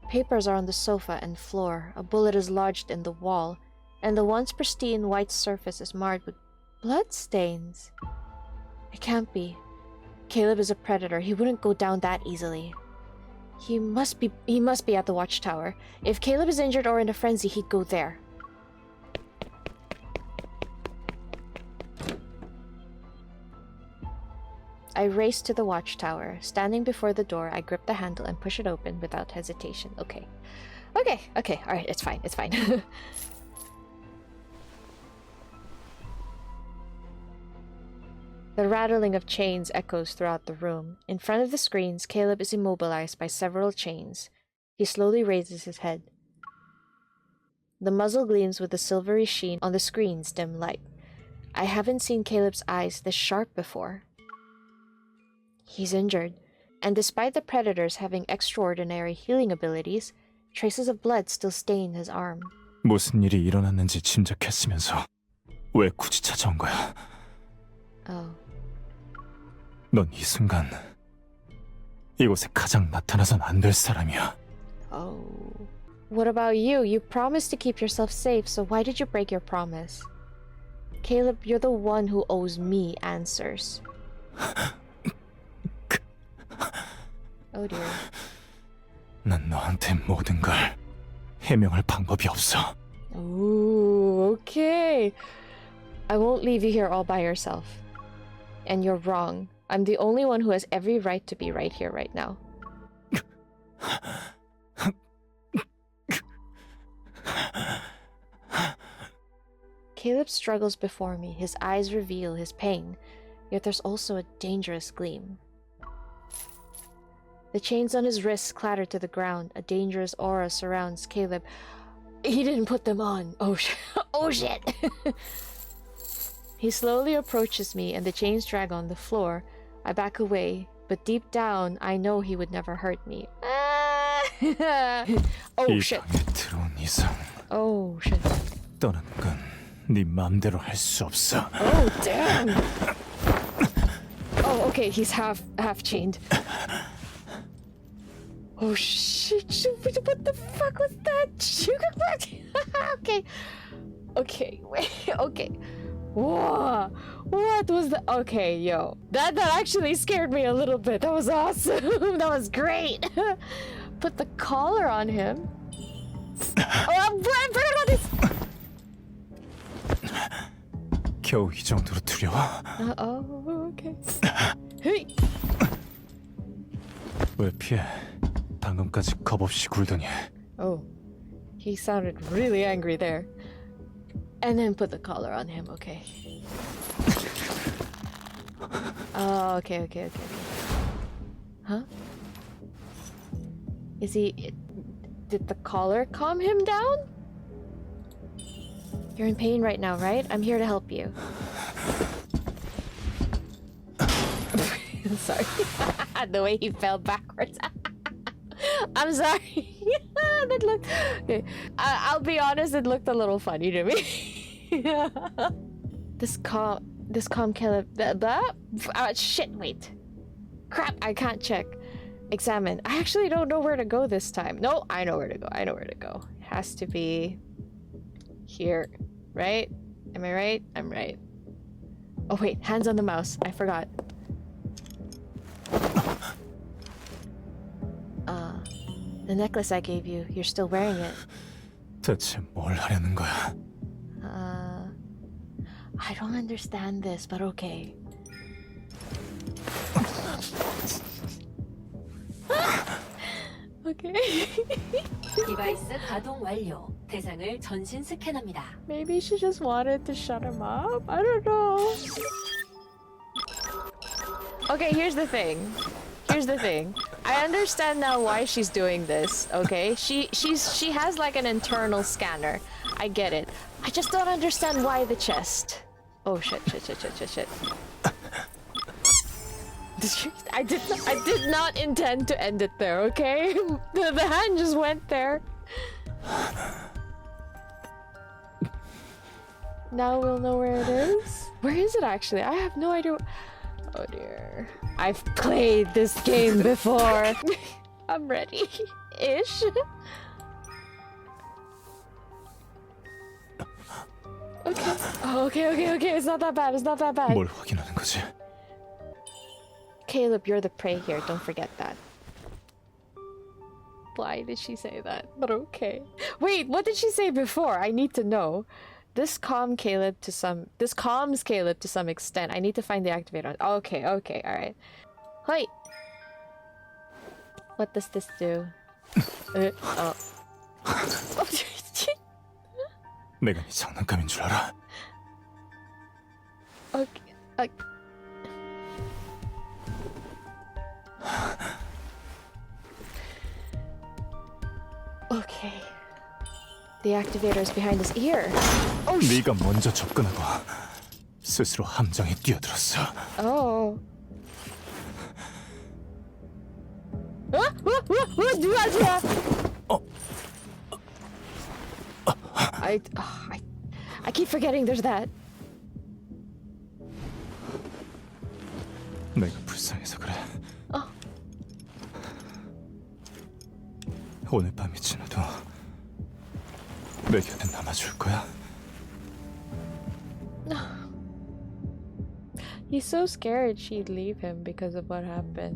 Speaker 1: Papers are on the sofa and floor. A bullet is lodged in the wall, and the once pristine white surface is marred with blood stains. It can't be. Caleb is a predator. He wouldn't go down that easily. He must be at the watchtower. If Caleb is injured or in a frenzy, he'd go there. I race to the watchtower. Standing before the door, I grip the handle and push it open without hesitation. Okay. Alright, it's fine. The rattling of chains echoes throughout the room. In front of the screens, Caleb is immobilized by several chains. He slowly raises his head. The muzzle gleams with a silvery sheen on the screen's dim light. I haven't seen Caleb's eyes this sharp before. He's injured, and despite the predators having extraordinary healing abilities, traces of blood still stain his arm.
Speaker 3: 무슨 일이 일어났는지 짐작했으면서 왜 굳이 찾아온 거야?
Speaker 1: Oh.
Speaker 3: 넌 이 순간 이곳에 가장 나타나선 안 될 사람이야.
Speaker 1: Oh. What about you? You promised to keep yourself safe, so why did you break your promise? Caleb, you're the one who owes me answers. Oh dear.
Speaker 3: 난 너한테 모든 걸 해명할 방법이 없어.
Speaker 1: Ooh, okay. I won't leave you here all by yourself. And you're wrong. I'm the only one who has every right to be right here right now. Caleb struggles before me. His eyes reveal his pain, yet there's also a dangerous gleam. The chains on his wrists clatter to the ground. A dangerous aura surrounds Caleb. He didn't put them on. Oh shit. Oh shit. He slowly approaches me and the chains drag on the floor. I back away, but deep down, I know he would never hurt me. Oh shit.
Speaker 3: 이 방에 들어온 이상
Speaker 1: Oh shit.
Speaker 3: 떠나는 건 네 맘대로 할 수 없어.
Speaker 1: Oh damn. Oh okay, he's half chained. Oh shit, what the fuck was that? Okay, wait, okay. Whoa, what was that? Okay, yo, that actually scared me a little bit. That was awesome. That was great. Put the collar on him. Oh, I forgot about this.
Speaker 3: 겨우 이 정도로 두려워?
Speaker 1: Oh, okay. Hey.
Speaker 3: 왜 피해? 방금까지 겁 없이 굴더니.
Speaker 1: Oh, he sounded really angry there. And then put the collar on him, okay. Oh, okay. Huh? Is he... Did the collar calm him down? You're in pain right now, right? I'm here to help you. I'm sorry. The way he fell backwards. I'm sorry. That looked... Okay. I'll be honest, it looked a little funny to me. This This Caleb. Shit, wait. Crap, I can't check. Examine. I actually don't know where to go this time. No, I know where to go. It has to be here, right? Am I right? I'm right. Oh wait, hands on the mouse. I forgot. The necklace I gave you. You're still wearing it.
Speaker 3: 대체 뭘 하려는 거야?
Speaker 1: I don't understand this, but okay. Okay.
Speaker 9: 디바이스 가동 완료. 대상을 전신 스캔합니다.
Speaker 1: Maybe she just wanted to shut him up? I don't know. Okay, here's the thing. I understand now why she's doing this, okay? She has like an internal scanner. I get it. I just don't understand why the chest. Oh shit. I did not intend to end it there, okay? The hand just went there. Now we'll know where it is. Where is it actually? I have no idea. Oh dear. I've played this game before. I'm ready. Ish. Okay. Oh, okay. It's not that bad.
Speaker 3: 뭘 확인하는 거지?
Speaker 1: Caleb, you're the prey here. Don't forget that. Why did she say that? But okay. Wait, what did she say before? I need to know. This calms Caleb to some extent. I need to find the activator. Okay, alright. Wait. What does this do? Oh.
Speaker 3: 내가 네 장난감인 줄 알아?
Speaker 1: Okay. Okay. The activator is behind his ear. Oh,
Speaker 3: 네가 먼저 접근하고 스스로 함정에 뛰어들었어.
Speaker 1: Oh. I keep forgetting there's that.
Speaker 3: 내가 불쌍해서 그래. 오늘 밤이 지나도 내 곁에 남아줄 거야?
Speaker 1: He's so scared she'd leave him because of what happened.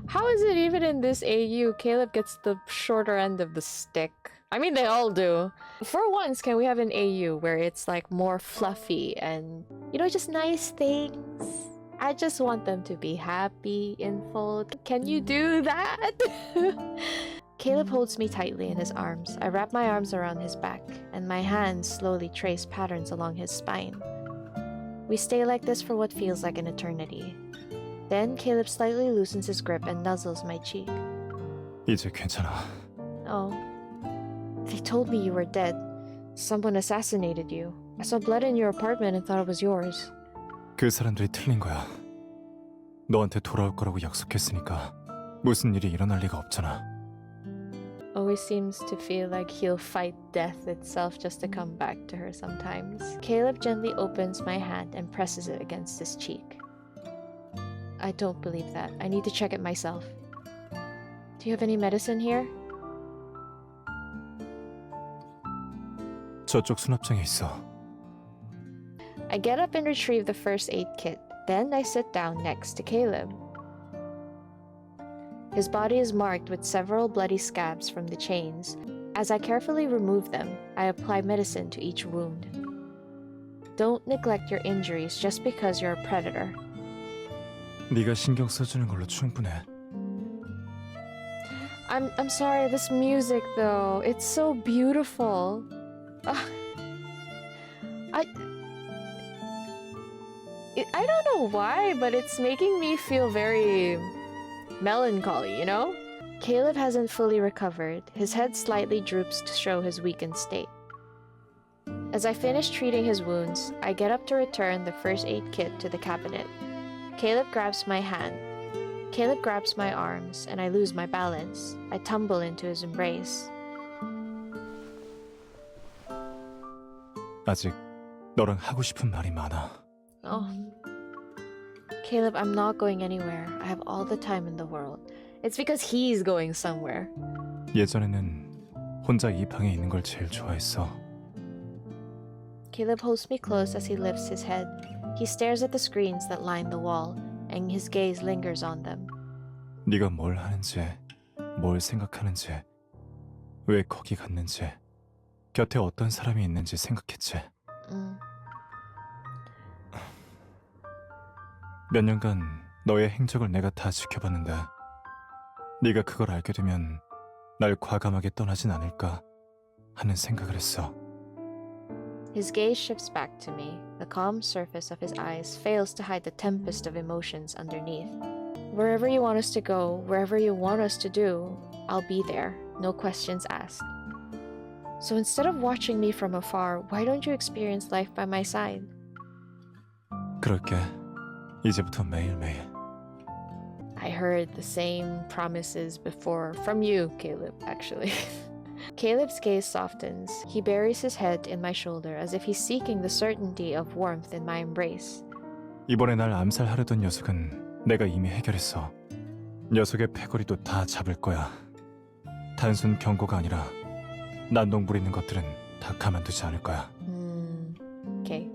Speaker 1: How is it even in this AU, Caleb gets the shorter end of the stick? I mean, they all do. For once, can we have an AU where it's like more fluffy and, you know, just nice things? I just want them to be happy in full. Can you do that? Caleb holds me tightly in his arms. I wrap my arms around his back, and my hands slowly trace patterns along his spine. We stay like this for what feels like an eternity. Then Caleb slightly loosens his grip and nuzzles my cheek.
Speaker 3: 이제 괜찮아.
Speaker 1: Oh. They told me you were dead. Someone assassinated you. I saw blood in your apartment and thought it was yours.
Speaker 3: 그 사람들이 틀린 거야. 너한테 돌아올 거라고 약속했으니까 무슨 일이 일어날 리가 없잖아.
Speaker 1: Always seems to feel like he'll fight death itself just to come back to her sometimes. Caleb gently opens my hand and presses it against his cheek. I don't believe that. I need to check it myself. Do you have any medicine here?
Speaker 3: 저쪽 수납장에 있어.
Speaker 1: I get up and retrieve the first aid kit. Then I sit down next to Caleb. His body is marked with several bloody scabs from the chains. As I carefully remove them, I apply medicine to each wound. Don't neglect your injuries just because you're a predator.
Speaker 3: 네가 신경 써주는 걸로 충분해.
Speaker 1: I'm sorry, this music though, it's so beautiful. I don't know why, but it's making me feel very melancholy, you know? Caleb hasn't fully recovered. His head slightly droops to show his weakened state. As I finish treating his wounds, I get up to return the first aid kit to the cabinet. Caleb grabs my hand. Caleb grabs my arms, and I lose my balance. I tumble into his embrace.
Speaker 3: 아직 너랑 하고 싶은 말이 많아.
Speaker 1: Oh. Caleb, I'm not going anywhere. I have all the time in the world. It's because he's going somewhere.
Speaker 3: 예전에는 혼자 이 방에 있는 걸 제일 좋아했어.
Speaker 1: Caleb holds me close as he lifts his head. He stares at the screens that line the wall, and his gaze lingers on them.
Speaker 3: 네가 뭘 하는지, 뭘 생각하는지, 왜 거기 갔는지, 곁에 어떤 사람이 있는지 생각했지. 몇 년간 너의 행적을 내가 다 지켜봤는데 네가 그걸 알게 되면 날 과감하게 떠나진 않을까 하는 생각을 했어.
Speaker 1: His gaze shifts back to me. The calm surface of his eyes fails to hide the tempest of emotions underneath. Wherever you want us to go, wherever you want us to do, I'll be there, no questions asked. So instead of watching me from afar, why don't you experience life by my side?
Speaker 3: 그럴게. 이제부터 매일매일.
Speaker 1: I heard the same promises before from you, Caleb, actually. Caleb's gaze softens. He buries his head in my shoulder as if he's seeking the certainty of warmth in my embrace.
Speaker 3: 이번에 날 암살하려던 녀석은 내가 이미 해결했어. 녀석의 패거리도 다 잡을 거야. 단순 경고가 아니라 난동 부리는 것들은 다 가만두지 않을 거야.
Speaker 1: Okay.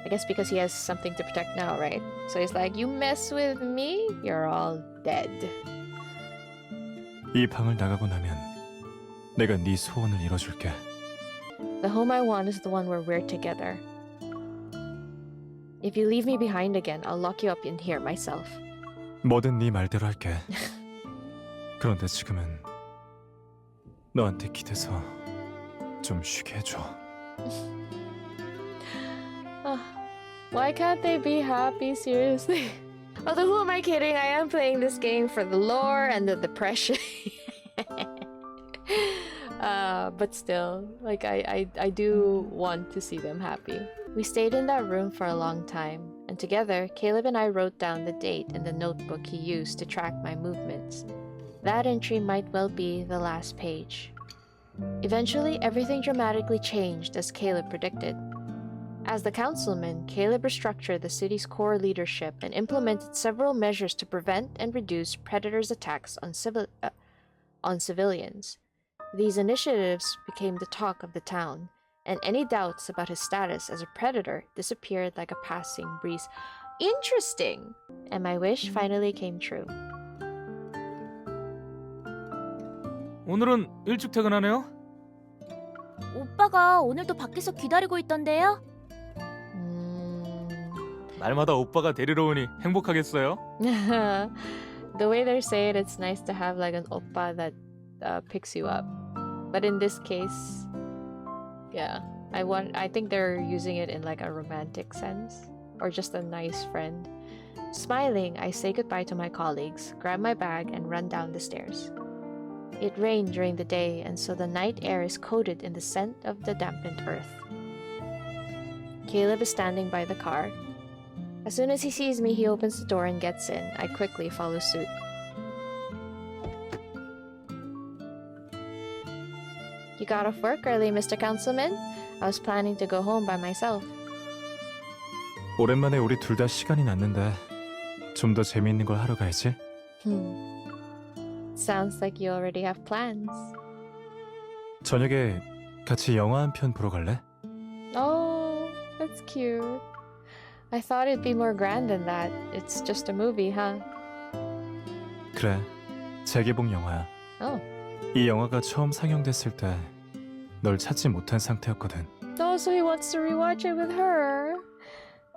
Speaker 1: I guess because he has something to protect now, right? So he's like, you mess with me, you're all dead.
Speaker 3: 이 방을 나가고 나면 내가 네 소원을 이뤄줄게.
Speaker 1: The home I want is the one where we're together. If you leave me behind again, I'll lock you up in here myself.
Speaker 3: 뭐든 네 말대로 할게. 그런데 지금은 너한테 기대서 좀 쉬게 해줘.
Speaker 1: Why can't they be happy? Seriously. Although who am I kidding? I am playing this game for the lore and the depression. But still, like I do want to see them happy. We stayed in that room for a long time, and together, Caleb and I wrote down the date in the notebook he used to track my movements. That entry might well be the last page. Eventually, everything dramatically changed as Caleb predicted. As the councilman, Caleb restructured the city's core leadership and implemented several measures to prevent and reduce Predator's attacks on civilians. These initiatives became the talk of the town, and any doubts about his status as a Predator disappeared like a passing breeze. Interesting! And my wish finally came true.
Speaker 8: 오늘은 일찍 퇴근하네요?
Speaker 10: 오빠가 오늘도 밖에서 기다리고 있던데요?
Speaker 8: 날마다 오빠가 데리러 오니 행복하겠어요?
Speaker 1: The way they say it, it's nice to have like an oppa that picks you up. But in this case, yeah, I think they're using it in like a romantic sense, or just a nice friend. Smiling, I say goodbye to my colleagues, grab my bag, and run down the stairs. It rained during the day, and so the night air is coated in the scent of the dampened earth. Caleb is standing by the car. As soon as he sees me, he opens the door and gets in. I quickly follow suit. You got off work early, Mr. Councilman? I was planning to go home by myself.
Speaker 3: 오랜만에 우리 둘 다 시간이 났는데 좀 더 재미있는 걸 하러 가야지.
Speaker 1: Sounds like you already have plans.
Speaker 3: 저녁에 같이 영화 한 편 보러 갈래?
Speaker 1: Oh, that's cute. I thought it'd be more grand than that. It's just a movie, huh?
Speaker 3: 그래, 재개봉 영화야.
Speaker 1: Oh.
Speaker 3: 이 영화가 처음 상영됐을 때 널 찾지 못한 상태였거든.
Speaker 1: Oh, so he wants to rewatch it with her.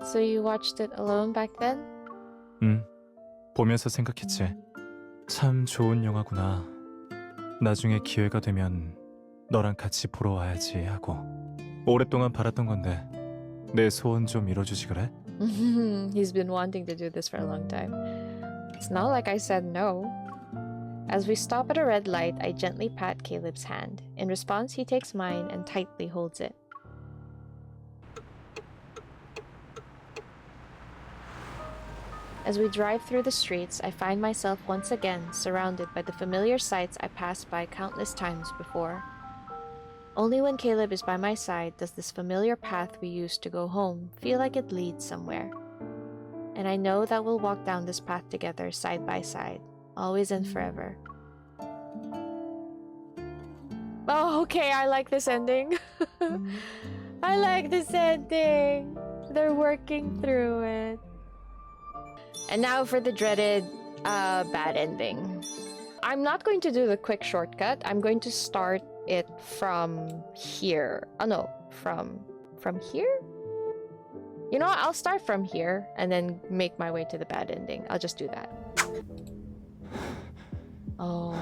Speaker 1: So you watched it alone back then?
Speaker 3: 보면서 생각했지. 참 좋은 영화구나. 나중에 기회가 되면 너랑 같이 보러 와야지 하고. 오랫동안 바랐던 건데 내 소원 좀 이뤄주지 그래?
Speaker 1: He's been wanting to do this for a long time. It's not like I said no. As we stop at a red light, I gently pat Caleb's hand. In response, he takes mine and tightly holds it. As we drive through the streets, I find myself once again surrounded by the familiar sights I passed by countless times before. Only when Caleb is by my side does this familiar path we used to go home feel like it leads somewhere. And I know that we'll walk down this path together side by side, always and forever. Oh, okay, I like this ending. I like this ending. They're working through it. And now for the dreaded bad ending. I'm not going to do the quick shortcut. I'm going to start it from here. Oh no, from here? You know what? I'll start from here and then make my way to the bad ending. I'll just do that. Oh.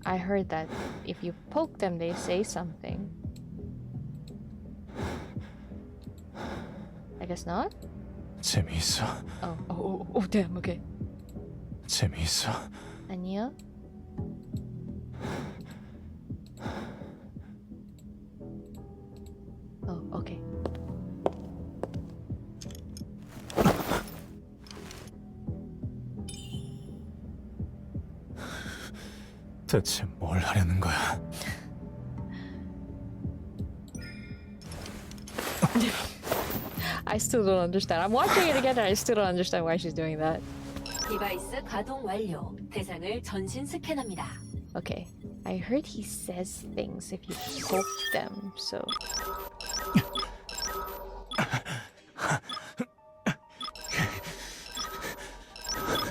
Speaker 1: I heard that if you poke them, they say something. I guess not?
Speaker 3: 재미있어.
Speaker 1: Oh, damn, okay.
Speaker 3: 재미있어.
Speaker 1: 아니요. Oh, okay.
Speaker 3: 대체 뭘 하려는 거야?
Speaker 1: I still don't understand. I'm watching it again and I still don't understand why she's doing that.
Speaker 9: 디바이스 가동 완료. 대상을 전신 스캔합니다.
Speaker 1: Okay. I heard he says things if you poke them, so...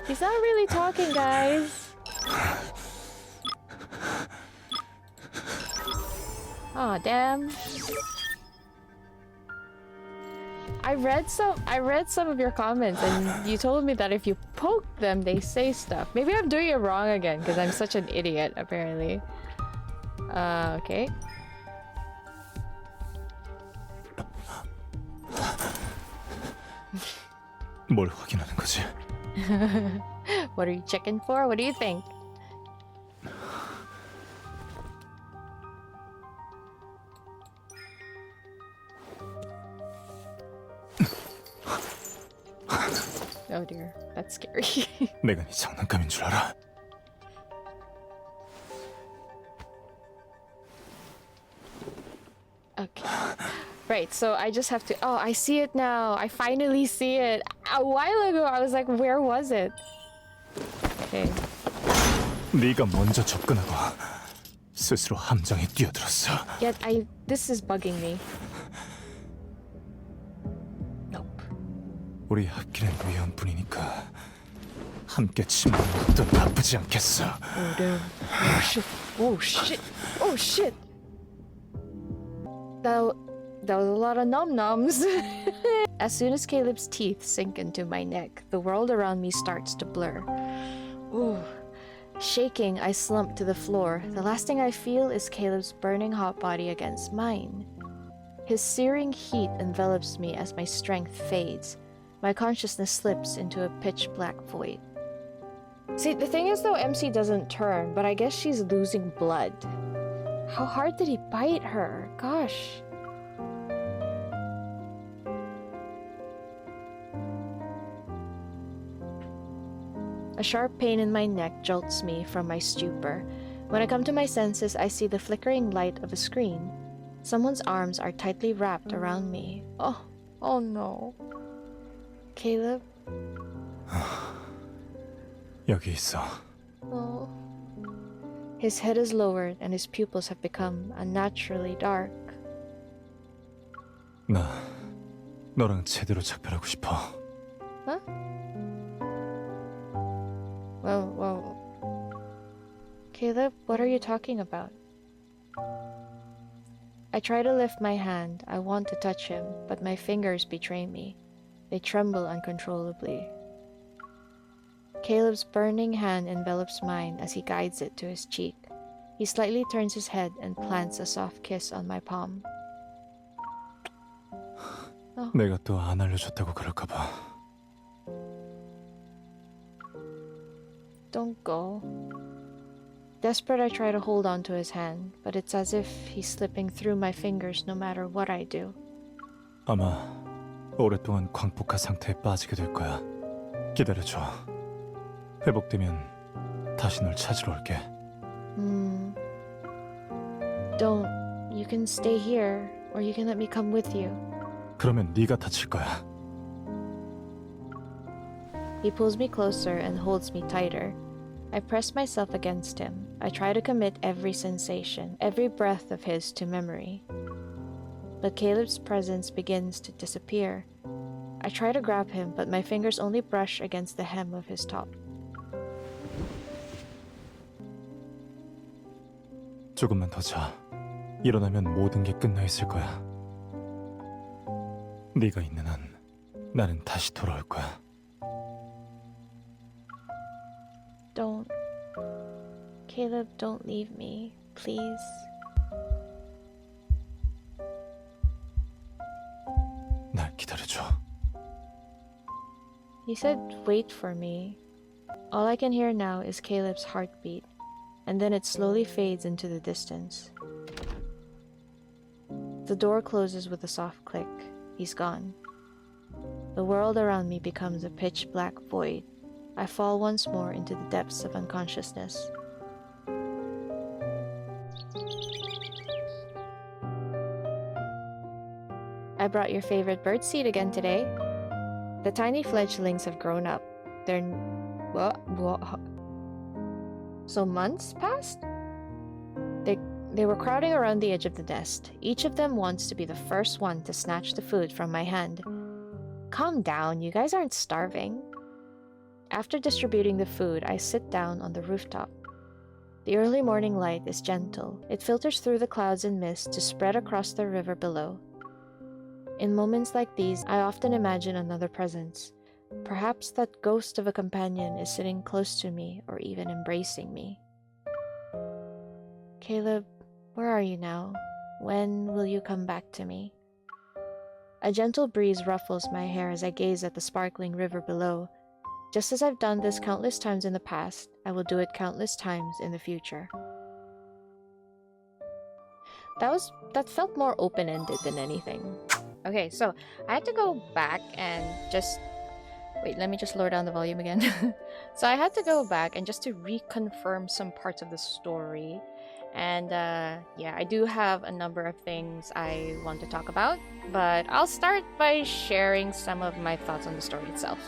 Speaker 1: He's not really talking, guys. Aw, damn. I read some of your comments and you told me that if you poke them, they say stuff. Maybe I'm doing it wrong again because I'm such an idiot, apparently. Okay.
Speaker 3: 뭘 확인하는 거지?
Speaker 1: What are you checking for? What do you think? Oh dear, that's scary.
Speaker 3: 내가 네 장난감인 줄 알아?
Speaker 1: Okay. Right, so I just have to... Oh, I see it now. I finally see it. A while ago, I was like, where was it? Okay.
Speaker 3: 네가 먼저 접근하고 스스로 함정에 뛰어들었어.
Speaker 1: Yet this is bugging me. Nope.
Speaker 3: 우리 합기는 위험뿐이니까 함께 침묵하는 것도 나쁘지 않겠어.
Speaker 1: Oh damn. Oh shit. Oh shit. Oh shit. That was a lot of num-nums. As soon as Caleb's teeth sink into my neck, the world around me starts to blur. Ooh. Shaking, I slump to the floor. The last thing I feel is Caleb's burning hot body against mine. His searing heat envelops me as my strength fades. My consciousness slips into a pitch-black void. See, the thing is though, MC doesn't turn, but I guess she's losing blood. How hard did he bite her? Gosh. A sharp pain in my neck jolts me from my stupor. When I come to my senses, I see the flickering light of a screen. Someone's arms are tightly wrapped around me. Oh no. Caleb?
Speaker 3: 여기 있어.
Speaker 1: Oh. His head is lowered and his pupils have become unnaturally dark.
Speaker 3: 나 너랑 제대로 작별하고 싶어.
Speaker 1: Huh? Well... Caleb, what are you talking about? I try to lift my hand. I want to touch him, but my fingers betray me. They tremble uncontrollably. Caleb's burning hand envelops mine as he guides it to his cheek. He slightly turns his head and plants a soft kiss on my palm. Oh.
Speaker 3: 내가 또 안 알려줬다고 그럴까 봐.
Speaker 1: Don't go. Desperate, I try to hold on to his hand, but it's as if he's slipping through my fingers no matter what I do.
Speaker 3: 아마 오랫동안 광폭화 상태에 빠지게 될 거야. 기다려줘. 회복되면 다시 널 찾으러 올게.
Speaker 1: Don't. You can stay here, or you can let me come with you.
Speaker 3: 그러면 네가 다칠 거야.
Speaker 1: He pulls me closer and holds me tighter. I press myself against him. I try to commit every sensation, every breath of his to memory. But Caleb's presence begins to disappear. I try to grab him, but my fingers only brush against the hem of his top.
Speaker 3: 조금만 더 자. 일어나면 모든 게 끝나 있을 거야. 네가 있는 한 나는 다시 돌아올 거야.
Speaker 1: Don't. Caleb, don't leave me, please.
Speaker 3: 날 기다려줘.
Speaker 1: He said, wait for me. All I can hear now is Caleb's heartbeat, and then it slowly fades into the distance. The door closes with a soft click. He's gone. The world around me becomes a pitch black void. I fall once more into the depths of unconsciousness. I brought your favorite birdseed again today. The tiny fledglings have grown up. They're... what? So months passed? They were crowding around the edge of the nest. Each of them wants to be the first one to snatch the food from my hand. Calm down, you guys aren't starving. After distributing the food, I sit down on the rooftop. The early morning light is gentle. It filters through the clouds and mist to spread across the river below. In moments like these, I often imagine another presence. Perhaps that ghost of a companion is sitting close to me or even embracing me. Caleb, where are you now? When will you come back to me? A gentle breeze ruffles my hair as I gaze at the sparkling river below. Just as I've done this countless times in the past, I will do it countless times in the future. That felt more open-ended than anything. Okay, so I had to go back and just... Wait, let me just lower down the volume again. So I had to go back and just to reconfirm some parts of the story. And yeah, I do have a number of things I want to talk about, but I'll start by sharing some of my thoughts on the story itself.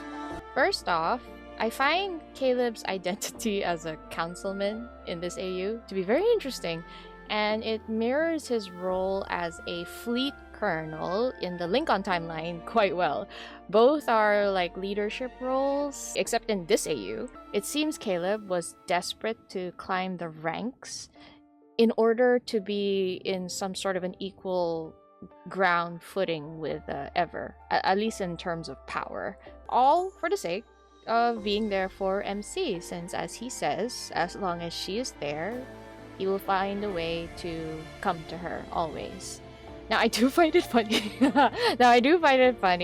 Speaker 1: First off, I find Caleb's identity as a councilman in this AU to be very interesting, and it mirrors his role as a fleet colonel in the Lincoln timeline quite well. Both are like leadership roles, except in this AU, it seems Caleb was desperate to climb the ranks in order to be in some sort of an equal ground footing with Ever, at least in terms of power. All for the sake of being there for MC, since as he says, as long as she is there, he will find a way to come to her always. Now I do find it funny.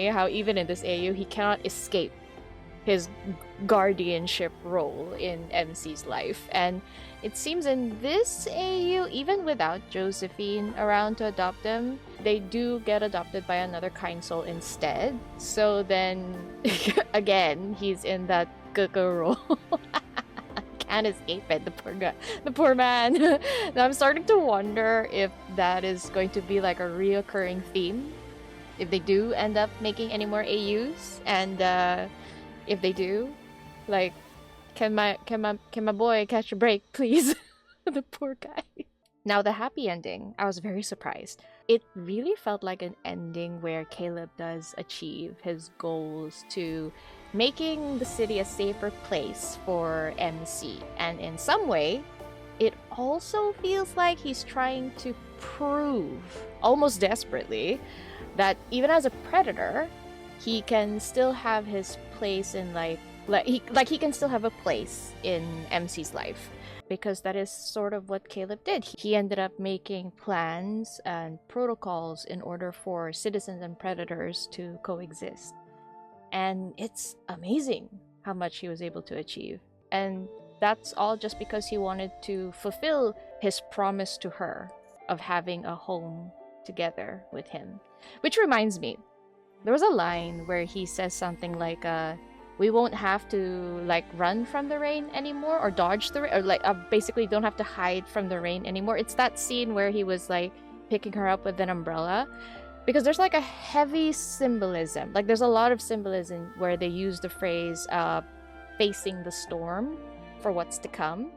Speaker 1: How even in this AU he cannot escape his guardianship role in MC's life. And it seems in this AU, even without Josephine around to adopt them, they do get adopted by another kind soul instead. So then, again, he's in that kekekek role. Can't escape it, the poor guy, the poor man. Now I'm starting to wonder if that is going to be like a reoccurring theme, if they do end up making any more AUs, and if they do, like, can my boy catch a break, please? The poor guy. Now the happy ending, I was very surprised. It really felt like an ending where Caleb does achieve his goals to making the city a safer place for MC. And in some way, it also feels like he's trying to prove, almost desperately, that even as a predator, he can still have his place in he can still have a place in MC's life, because that is sort of what Caleb did. He ended up making plans and protocols in order for citizens and predators to coexist. And it's amazing how much he was able to achieve. And that's all just because he wanted to fulfill his promise to her of having a home together with him. Which reminds me, there was a line where he says something like, we won't have to like run from the rain anymore or dodge the rain, or like basically don't have to hide from the rain anymore. It's that scene where he was like picking her up with an umbrella, because there's like a heavy symbolism. Like there's a lot of symbolism where they use the phrase facing the storm for what's to come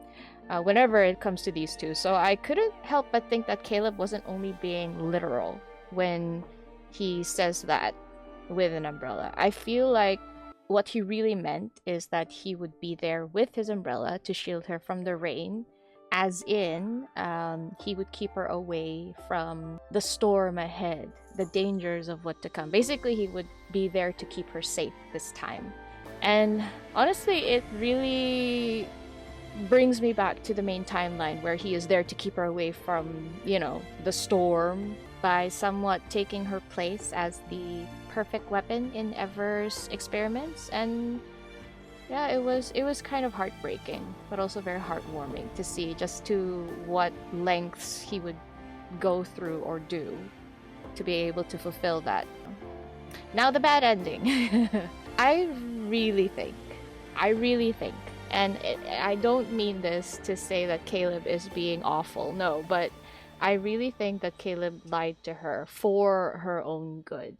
Speaker 1: whenever it comes to these two. So I couldn't help but think that Caleb wasn't only being literal when he says that with an umbrella. I feel like what he really meant is that he would be there with his umbrella to shield her from the rain, as in he would keep her away from the storm ahead, the dangers of what to come. Basically, he would be there to keep her safe this time. And honestly, it really brings me back to the main timeline where he is there to keep her away from, you know, the storm by somewhat taking her place as the perfect weapon in Ever's experiments. And yeah, it was kind of heartbreaking, but also very heartwarming to see just to what lengths he would go through or do to be able to fulfill that. Now the bad ending. I really think, and I don't mean this to say that Caleb is being awful, no, but I really think that Caleb lied to her for her own good.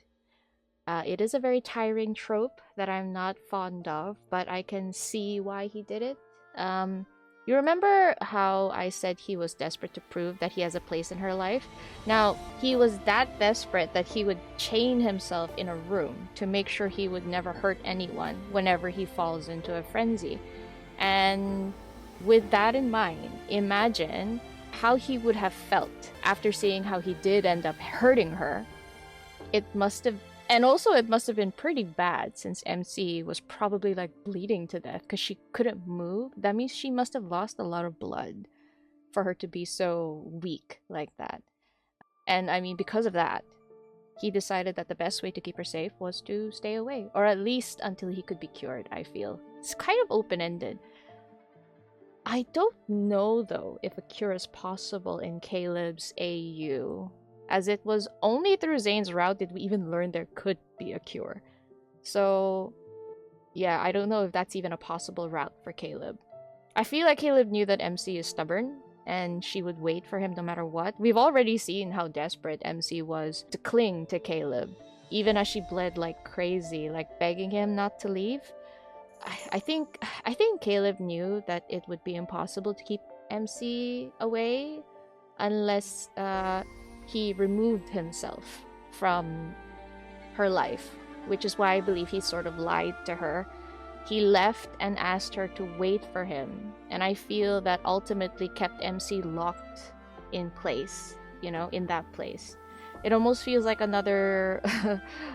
Speaker 1: It is a very tiring trope that I'm not fond of, but I can see why he did it. You remember how I said he was desperate to prove that he has a place in her life? Now, he was that desperate that he would chain himself in a room to make sure he would never hurt anyone whenever he falls into a frenzy. And with that in mind, imagine how he would have felt after seeing how he did end up hurting her. It must have been pretty bad, since MC was probably like bleeding to death because she couldn't move. That means she must have lost a lot of blood for her to be so weak like that. And I mean, because of that, he decided that the best way to keep her safe was to stay away, or at least until he could be cured, I feel. It's kind of open-ended. I don't know, though, if a cure is possible in Caleb's AU, as it was only through Zane's route did we even learn there could be a cure. So, yeah, I don't know if that's even a possible route for Caleb. I feel like Caleb knew that MC is stubborn, and she would wait for him no matter what. We've already seen how desperate MC was to cling to Caleb, even as she bled like crazy, like begging him not to leave. I think Caleb knew that it would be impossible to keep MC away unless he removed himself from her life, which is why I believe he sort of lied to her. He left and asked her to wait for him, and I feel that ultimately kept MC locked in place, you know, in that place. It almost feels like another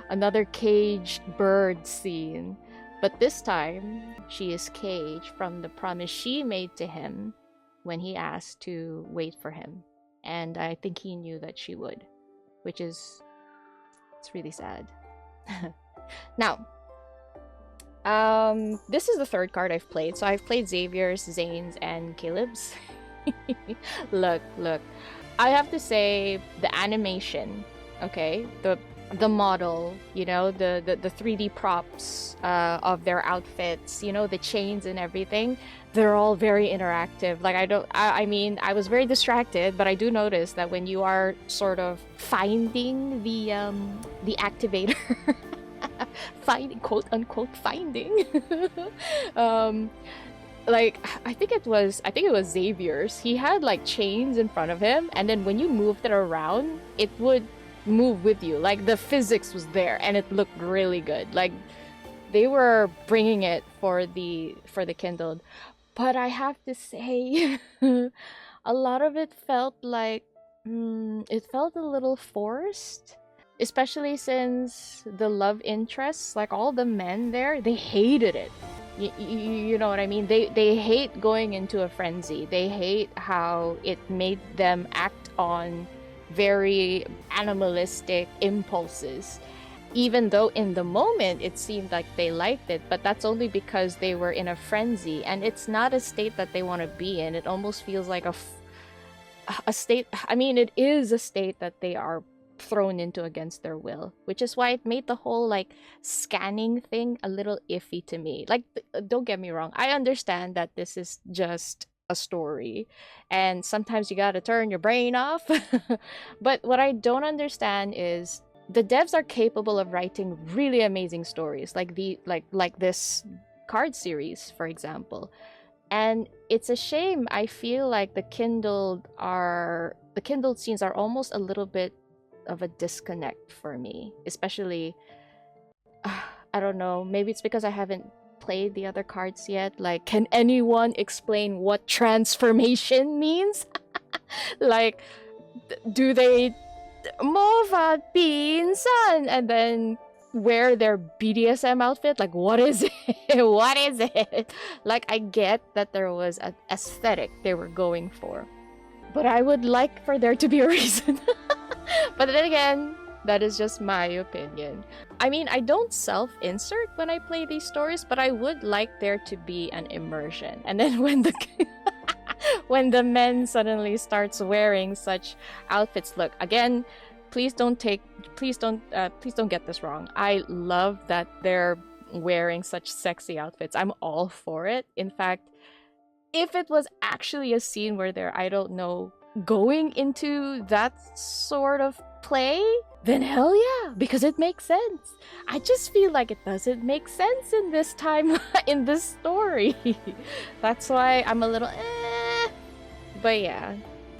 Speaker 1: another caged bird scene, but this time she is caged from the promise she made to him when he asked to wait for him. And I think he knew that she would, which is, it's really sad. Now, this is the third card I've played. So I've played Xavier's, Zane's, and Caleb's. Look. I have to say the animation, okay? The model, you know, the 3D props of their outfits, you know, the chains and everything. They're all very interactive. Like, I mean, I was very distracted, but I do notice that when you are sort of finding the activator, finding, quote unquote, finding, like, I think it was Xavier's. He had like chains in front of him, and then when you moved it around, it would move with you. Like, the physics was there, and it looked really good. Like, they were bringing it for the Kindled. But I have to say, a lot of it felt like, it felt a little forced. Especially since the love interests, like all the men there, they hated it. You know what I mean? They hate going into a frenzy. They hate how it made them act on very animalistic impulses. Even though in the moment it seemed like they liked it, but that's only because they were in a frenzy, and it's not a state that they want to be in. It almost feels like a state. I mean, it is a state that they are thrown into against their will, which is why it made the whole like scanning thing a little iffy to me. Like, don't get me wrong, I understand that this is just a story and sometimes you gotta turn your brain off. But what I don't understand is the devs are capable of writing really amazing stories, like this card series, for example. And it's a shame. I feel like the Kindled scenes are almost a little bit of a disconnect for me, especially I don't know, maybe it's because I haven't played the other cards yet. Like, can anyone explain what transformation means? Like, do they Mova Pinsan and then wear their BDSM outfit? Like, what is it? What is it? Like, I get that there was an aesthetic they were going for, but I would like for there to be a reason. But then again, that is just my opinion. I mean, I don't self-insert when I play these stories, but I would like there to be an immersion. And then when the when the men suddenly starts wearing such outfits, look, again, please don't get this wrong. I love that they're wearing such sexy outfits. I'm all for it. In fact, if it was actually a scene where they're, I don't know, going into that sort of play, then hell yeah, because it makes sense. I just feel like it doesn't make sense in this time, in this story. That's why I'm a little But yeah,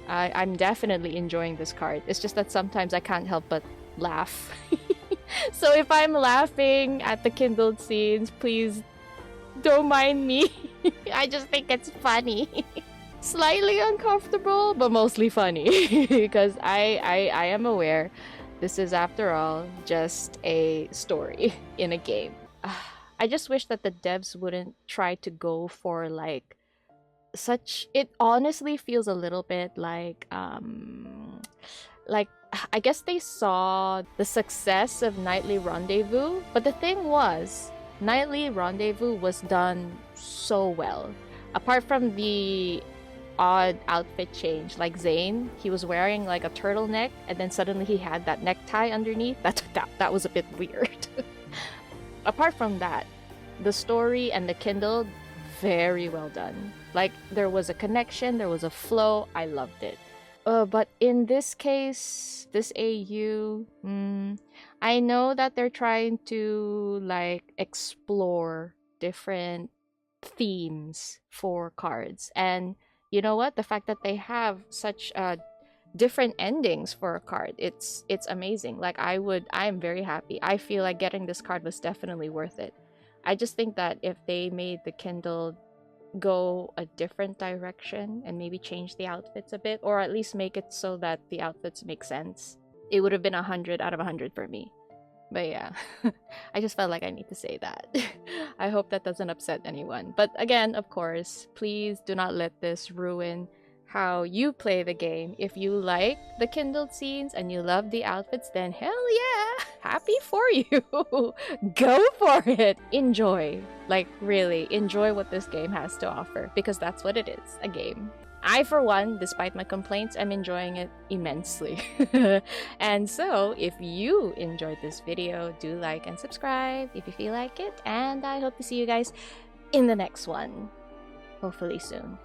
Speaker 1: I'm definitely enjoying this card. It's just that sometimes I can't help but laugh. So if I'm laughing at the Kindled scenes, please don't mind me. I just think it's funny. Slightly uncomfortable, but mostly funny. Because I am aware this is, after all, just a story in a game. I just wish that the devs wouldn't try to go for like such... It honestly feels a little bit like I guess they saw the success of Nightly Rendezvous, but the thing was, Nightly Rendezvous was done so well. Apart from the odd outfit change, like Zane, he was wearing like a turtleneck and then suddenly he had that necktie underneath. That was a bit weird. Apart from that, the story and the Kindled, very well done. Like, there was a connection, there was a flow. I loved it. But in this case, this AU, I know that they're trying to like explore different themes for cards, and you know what? The fact that they have such different endings for a card, it's amazing. Like, I am very happy. I feel like getting this card was definitely worth it. I just think that if they made the Kindle go a different direction and maybe change the outfits a bit, or at least make it so that the outfits make sense, it would have been 100 out of 100 for me. But yeah, I just felt like I need to say that. I hope that doesn't upset anyone. But again, of course, please do not let this ruin how you play the game. If you like the Kindled scenes and you love the outfits, then hell yeah, happy for you. Go for it. Enjoy. Like, really, enjoy what this game has to offer, because that's what it is, a game. I, for one, despite my complaints, am enjoying it immensely. And so, if you enjoyed this video, do like and subscribe if you feel like it, and I hope to see you guys in the next one. Hopefully soon.